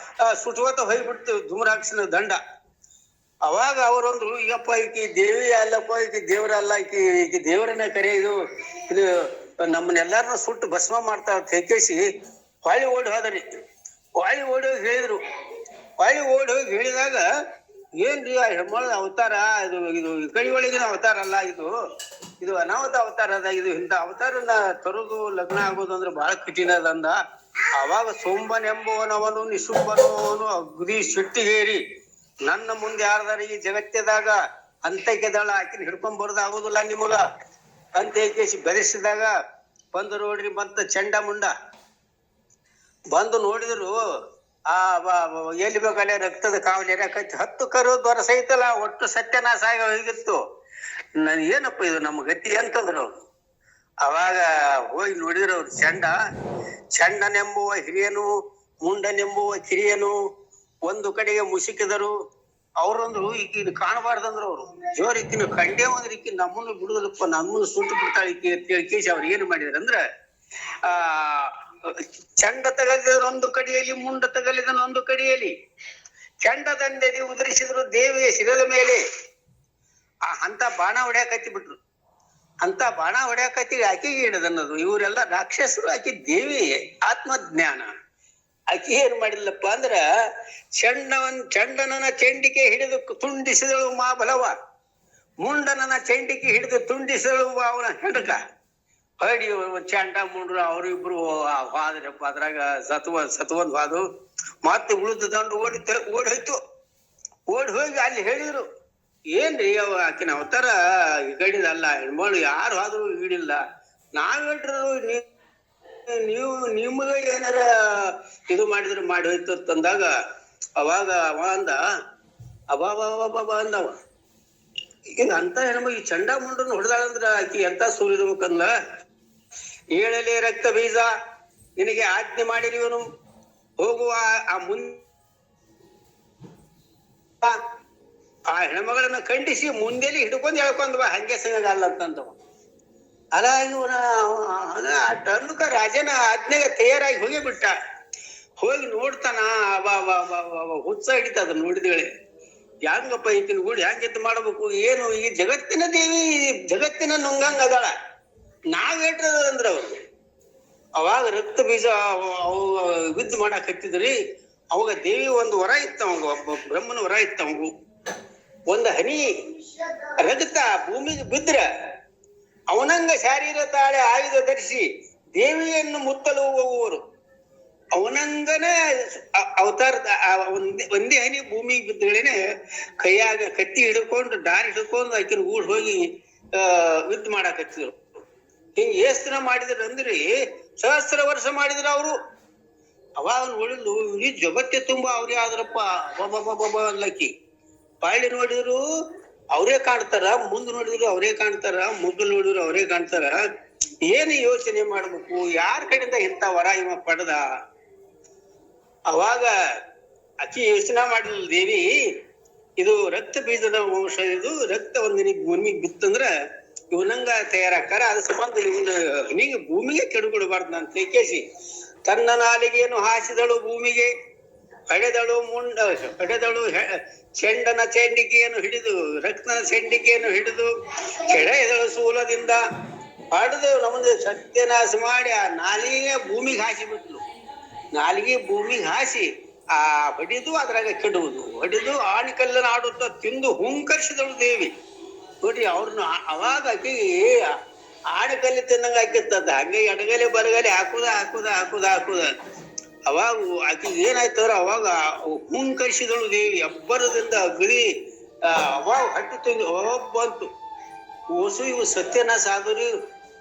ಸುಟ್ಕೋತ ಹೋಗ್ಬಿಡ್ತು ಧೂಮ್ರಾಕ್ಷನ ದಂಡ. ಅವಾಗ ಅವರೊಂದ್ರು, ಈಗಪ್ಪ ಈಕಿ ದೇವಿ ಅಲ್ಲಪ್ಪ, ಈಕಿ ದೇವ್ರಲ್ಲ, ಈಕಿ ದೇವರನ್ನ ಕರೆ, ಇದು ನಮ್ಮನ್ನೆಲ್ಲಾರನ್ನ ಸುಟ್ಟು ಭಸ್ಮ ಮಾಡ್ತಾರ ತೆಕ್ಕೇಸಿ ಹೊಳ್ಳಿ ಓಡಿ ಹೋದ್ರಿ. ಹೊಳ್ಳಿ ಓಡಿ ಹೋಗಿ ಹೇಳಿದ್ರು. ಹೊಳ್ಳಿ ಓಡಿ ಹೋಗಿ ಹೇಳಿದಾಗ, ಏನ್ರಿ ಆ ಹೆಣ್ಮಳ ಅವತಾರ, ಇದು ಈ ಕಡೆ ಒಳಗಿನ ಅವತಾರ ಅಲ್ಲ, ಇದು ಅನಾಹುತ ಅವತಾರ ಅದ, ಇದು ಇಂಥ ಅವತಾರನ ತರುದು ಲಗ್ನ ಆಗೋದು ಅಂದ್ರೆ ಬಹಳ ಕಠಿಣ ಅದಂದ. ಅವಾಗ ಸೋಂಬನೆಂಬುವನವನು ನಿಶುಂಬನವನು ಅಗ್ದಿ ಸಿಟ್ಟಿಗೇರಿ, ನನ್ನ ಮುಂದೆ ಯಾರ್ದಾರ ಈ ಜಗತ್ತದಾಗ ಅಂತಕ್ಕೆದಳ, ಆಕಿನ ಹಿಡ್ಕೊಂಡ್ ಬರೋದಾಗುದಿಲ್ಲ ನಿಮಗ ಅಂತ ಏಕೇಸಿ ಬೆರೆಸಿದಾಗ ಬಂದು ನೋಡ್ರಿ, ಮತ್ತ ಚಂಡ ಮುಂಡ ಬಂದು ನೋಡಿದ್ರು. ಎಲ್ಲಿ ಬೇಕಲ್ಲೇ ರಕ್ತದ ಕಾವಲಿ ಕಚ್ಚಿ 10 ಕರು ದೊರಸೈತಲ್ಲ, ಒಟ್ಟು ಸತ್ಯನಾಶ ಆಗಿ ಹೋಗಿತ್ತು. ನನ್ ಏನಪ್ಪ ಇದು ನಮ್ಮ ಗತಿ ಅಂತಂದ್ರು. ಅವಾಗ ಹೋಗಿ ನೋಡಿದ್ರು ಅವ್ರು, ಚಂಡನೆಂಬುವ ಹಿರಿಯನು ಮುಂಡನೆಂಬುವ ಕಿರಿಯನು ಒಂದು ಕಡೆಗೆ ಮುಸುಕಿದರು. ಅವ್ರಂದ್ರು, ಈಕಿನ ಕಾಣಬಾರ್ದಂದ್ರು ಅವ್ರು, ಜೋರ್ ಈಕಿನ ಕಂಡೇ ಒಂದ್ರ ಈಕಿ ನಮ್ಮನ್ನು ಬಿಡುದಲ್ಲಪ್ಪ, ನಮ್ಮನ್ನು ಸುಟ್ಟು ಬಿಡ್ತಾಳೆ ಈಕಿ ಅಂತ ಕೇಳಿ ಅವ್ರು ಏನ್ ಮಾಡಿದ್ರು ಅಂದ್ರ, ಚಂಡ ತಗಲಿದ ಒಂದು ಕಡೆಯಲ್ಲಿ, ಮುಂಡ ತಗಲಿದನ ಒಂದು ಕಡೆಯಲ್ಲಿ, ಚಂಡದಂಡೆದಿ ಉದುರಿಸಿದ್ರು ದೇವಿಯ ಶಿರದ ಮೇಲೆ. ಅಂತ ಬಾಣ ಹೊಡ್ಯಾಕತ್ತಿ ಬಿಟ್ರು. ಅಂತ ಬಾಣ ಹೊಡ್ಯಾಕತ್ತಿ ಆಕೆಗೆ ಹಿಡದನ್ನೋದು. ಇವರೆಲ್ಲ ರಾಕ್ಷಸರು, ಆಕೆ ದೇವಿ ಆತ್ಮಜ್ಞಾನ. ಆಕೆ ಏನ್ ಮಾಡಿಲ್ಲಪ್ಪ ಅಂದ್ರ, ಚಂಡನನ ಚೆಂಡಿಕೆ ಹಿಡಿದು ತುಂಡಿಸಿದಳು ಮಾ ಬಲವ, ಮುಂಡನನ ಚೆಂಡಿಕೆ ಹಿಡಿದು ತುಂಡಿಸಿದಳು ಅವನ ಹೆಂಡಕ. ಹೊಡಿ ಚಂಡ ಮುಂಡ್ರು ಅವ್ರಿಬ್ರು ಹೋದ್ರಪ್ಪ. ಅದ್ರಾಗ ಸತ್ವಂದ್ ಹೋದು. ಮತ್ತೆ ಉಳಿದ ದಂಡು ಓಡಿ ಹೋಯ್ತು. ಓಡಿ ಹೋಗಿ ಅಲ್ಲಿ ಹೇಳಿದ್ರು, ಏನ್ರಿ ಆಕಿನ ಅವತಾರ ಈಗಡಿದಲ್ಲ, ಹೆಣ್ಮಳು ಯಾರು ಆದ್ರೂ ಈಡಿಲ್ಲ, ನಾವ್ ಹೇಳ್ರು ನೀವು ನಿಮ್ಗ ಏನಾರ ಇದು ಮಾಡಿದ್ರೆ ಮಾಡಿ ಹೋಯ್ತು ಅಂತಂದಾಗ ಅವಾಗ ಅವ ಅಂದ ಅಬಾಬಾಬಾಬಾ ಅಂದವ. ಈಗ ಅಂತ ಹೆಣ್ಮ ಈ ಚಂಡಾಮುಂಡನ್ ಹೊಡೆದಾಳಂದ್ರ ಆಕಿ ಎಂತ ಸೂರ್ಯಬೇಕಂದ. ಏಳಲೆ ರಕ್ತ ಬೀಜ ನಿನಗೆ ಆಜ್ಞೆ ಮಾಡಿರುವನು, ಹೋಗುವ ಆ ಆ ಹೆಣ್ಮಗಳನ್ನ ಖಂಡಿಸಿ ಮುಂದೆಲಿ ಹಿಡ್ಕೊಂಡ್ ಹೇಳ್ಕೊಂಡ್ವ ಹಂಗೆ ಸಂಗಲ್ಲ ಅಂತಂದವ. ಅಲ್ಲ ಇವನ ಆ ಟರ್ನುಕ ರಾಜನ ಆಜ್ಞೆಗೆ ತಯಾರಾಗಿ ಹೋಗಿ ಬಿಟ್ಟ. ಹೋಗಿ ನೋಡ್ತಾನ, ಹುಚ್ಚ ಹಿಡಿತ ಅದನ್ನ ನೋಡಿದೇಳೆ. ಹೆಂಗಪ್ಪ ಈಕಿನ ಗೂಡಿ ಹೆಂಗೆತ್ ಮಾಡ್ಬೇಕು ಏನು, ಈ ಜಗತ್ತಿನ ದೇವಿ ಜಗತ್ತಿನ ನುಂಗಂಗ ಅದಾಳ, ನಾವ್ ಏಟ್ರಂದ್ರ ಅವ್ರು. ಅವಾಗ ರಕ್ತ ಬೀಜ ಯುದ್ಧ ಮಾಡಕ್ ಹತ್ತಿದ್ರಿ. ಅವಾಗ ದೇವಿ ಒಂದು ವರ ಇತ್ತ, ಅವಾಗ ಬ್ರಹ್ಮನ ವರ ಇತ್ತ. ಅವಂಗು ಒಂದ್ ಹನಿ ರಕ್ತ ಭೂಮಿಗೆ ಬಿದ್ರ ಅವನಂಗ ಶಾರೀರ ತಾಳೆ ಆಯುಧ ಧರಿಸಿ ದೇವಿಯನ್ನು ಮುತ್ತಲು ಹೋಗುವರು. ಅವನಂಗನೇ ಅವತಾರ ಒಂದೇ ಹನಿ ಭೂಮಿಗೆ ಬಿದ್ದಳೇನೆ ಕೈಯಾಗ ಕತ್ತಿ ಹಿಡ್ಕೊಂಡು ದಾರಿ ಹಿಡ್ಕೊಂಡು ಆಕಿನ ಊಡ್ ಹೋಗಿ ಯುದ್ಧ ಮಾಡಕ್ ಹತ್ತಿದ್ರು. ಹಿಂಗ್ ಎಷ್ಟ್ ದಿನ ಮಾಡಿದ್ರ ಅಂದ್ರಿ, ಸಹಸ್ರ ವರ್ಷ ಮಾಡಿದ್ರ ಅವರು. ಅವಾಗ ನೋಡಿದ್ಲು ಇಡೀ ಜಗತ್ತೆ ತುಂಬಾ ಅವ್ರೇ ಆದ್ರಪ್ಪ ಬಬ್ಬ ಅನ್ಲಕ್ಕಿ. ಪಾಳಿ ನೋಡಿದ್ರು ಅವರೇ ಕಾಣ್ತಾರ, ಮುಂದ್ ನೋಡಿದ್ರು ಅವರೇ ಕಾಣ್ತಾರ, ಮುಗ್ಗಲ್ ನೋಡಿದ್ರು ಅವರೇ ಕಾಣ್ತಾರ. ಏನ್ ಯೋಚನೆ ಮಾಡ್ಬೇಕು, ಯಾರ ಕಡೆಯಿಂದ ಇಂಥ ವರ ಇವ ಪಡೆದ? ಅವಾಗ ಅಕ್ಕಿ ಯೋಚನೆ ಮಾಡಿದ್ಲು ದೇವಿ, ಇದು ರಕ್ತ ಬೀಜದ ವಂಶ, ಇದು ರಕ್ತ ಒಂದಿನಿಗೆ ಭೂಮಿಗೆ ಬಿತ್ತಂದ್ರ ಇವನಂಗ ತಯಾರಾಕಾರ. ಅದ್ರ ಸಂಬಂಧ ಇವನು ನಿಮಗೆ ಭೂಮಿಗೆ ಕೆಡುಕೊಡಬಾರ್ದು ಅಂತ ಕೇಸಿ ತನ್ನ ನಾಲಿಗೆಯನ್ನು ಹಾಸಿದಳು ಭೂಮಿಗೆ, ಹೊಡೆದಳು ಚೆಂಡನ ಚೆಂಡಿಕೆಯನ್ನು ಹಿಡಿದು, ರಕ್ತನ ಚೆಂಡಿಕೆಯನ್ನು ಹಿಡಿದು, ಕೆಡೆದಳು ಶೂಲದಿಂದ ಹೊಡೆದು ನಮ್ಮದು ಸತ್ಯನಾಶ ಮಾಡಿ ಆ ನಾಲಿಗೆ ಭೂಮಿಗೆ ಹಾಸಿ ಬಿಟ್ಲು. ನಾಲಿಗೆ ಭೂಮಿಗೆ ಹಾಸಿ ಆ ಹೊಡಿದು ಅದ್ರಾಗ ಕೆಡುವುದು, ಹೊಡೆದು ಆಣಿಕಲ್ಲನ ಆಡುತ್ತ ತಿಂದು ಹುಂಕರಿಸಿದಳು ದೇವಿ. ನೋಡ್ರಿ ಅವ್ರನ್ನ ಅವಾಗ ಆಕಿ ಆಣಿಕಲ್ಲಿ ತಿನ್ನಂಗ ಹಾಕಿರ್ತದ, ಹಂಗೆ ಎಡಗಲೆ ಬರಗಲೆ ಹಾಕುದ. ಅವಾಗ ಆಕಿ ಏನಾಯ್ತವ್ರ ಅವಾಗ ಹುಂಕರಿಸಿದಳು ದೇವಿ. ಅಬ್ಬರದಿಂದ ಅಗದಿ ಅವಾಗ ಹಟ್ಟಿ ತಂದು ಬಂತು. ಓಸು ಇವು ಸತ್ಯನಾಶ ಆದ್ರಿ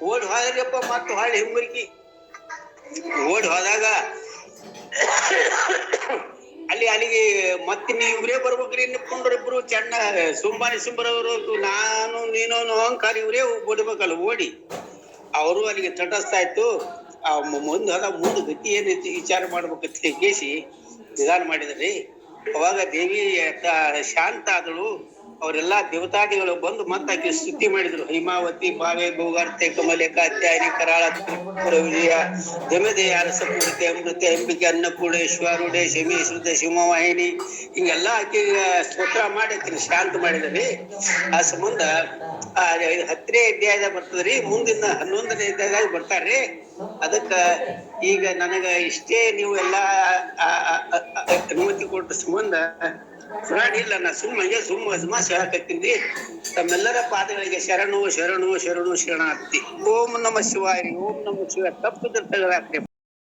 ಓಡಿ ಹೋದ್ರಿಯಪ್ಪ. ಮತ್ತು ಹಾಳಿ ಹಿಂಬರಿಕಿ ಓಡಿ ಹೋದಾಗ ಅಲ್ಲಿಗೆ ಮತ್ತೆ ಇವ್ರೇ ಬರ್ಬೇಕ್ರಿ, ನಿಪ್ಕೊಂಡ್ರಿಬ್ರು ಚೆನ್ನ ಸುಂಬಾನಿ ಸುಂಬರವರು, ನಾನು ನೀನು ಅಹಂಕಾರ ಇವ್ರೇ ಓಡ್ಬೇಕಲ್ಲ. ಓಡಿ ಅವರು ಅಲ್ಲಿಗೆ ತಟಸ್ತಾ ಇತ್ತು. ಮುಂದೆ ಗತಿ ಏನೈತಿ ವಿಚಾರ ಮಾಡ್ಬೇಕಂತ ಕೇಸಿ ನಿಧಾನ ಮಾಡಿದ್ರಿ. ಅವಾಗ ದೇವಿ ಶಾಂತ ಆದಳು. ಅವರೆಲ್ಲಾ ದೇವತಾದಿಗಳು ಬಂದು ಮತ್ತೆ ಆಕೆ ಸ್ತುತಿ ಮಾಡಿದ್ರು. ಹಿಮಾವತಿ ಭಾವೆ ಭೋಗಾರ್ತೆ ಕಮಲೆ ಕಾತ್ಯಾಯನಿ ಕರಾಳ ವಿಜಯ ಜಮದೆಯ ಅರಸಪೂರ್ತಿ ಅಮೃತೆ ಅಂಬಿಕೆ ಅನ್ನಪೂರ್ಣೇಶ್ವರುಡೆ ಶಮಿ ಶ್ರುತ ಶಿವವಾಹಿನಿ ಹಿಂಗೆಲ್ಲಾ ಆಕೆ ಸ್ತೋತ್ರ ಮಾಡಿ ಆಕೆ ಶಾಂತ ಮಾಡಿದ್ರಿ. ಆ ಸಂಬಂಧ 10ನೇ ಅಧ್ಯಾಯದಾಗ ಬರ್ತದ್ರಿ, ಮುಂದಿನ 11ನೇ ಅಧ್ಯಾಯದಾಗ ಬರ್ತಾರ್ರಿ. ಅದಕ್ಕ ಈಗ ನನಗ ಇಷ್ಟೇ ನೀವು ಎಲ್ಲಾ ಅನುಮತಿ ಕೊಟ್ಟ ಸಂಬಂಧ ಇಲ್ಲ, ನಾ ಸುಮ್ಮ ಹೇಳಕತ್ತೀನಿ. ತಮ್ಮೆಲ್ಲರ ಪಾದಗಳಿಗೆ ಶರಣು ಶರಣಾರ್ಥಿ. ಓಂ ನಮ ಶಿವಾಯ. ಓಂ ನಮ ಶಿವಾಯ. ತಪ್ಪಿದ್ರೆ ತೆಗೆದಾಕ್ರಿ.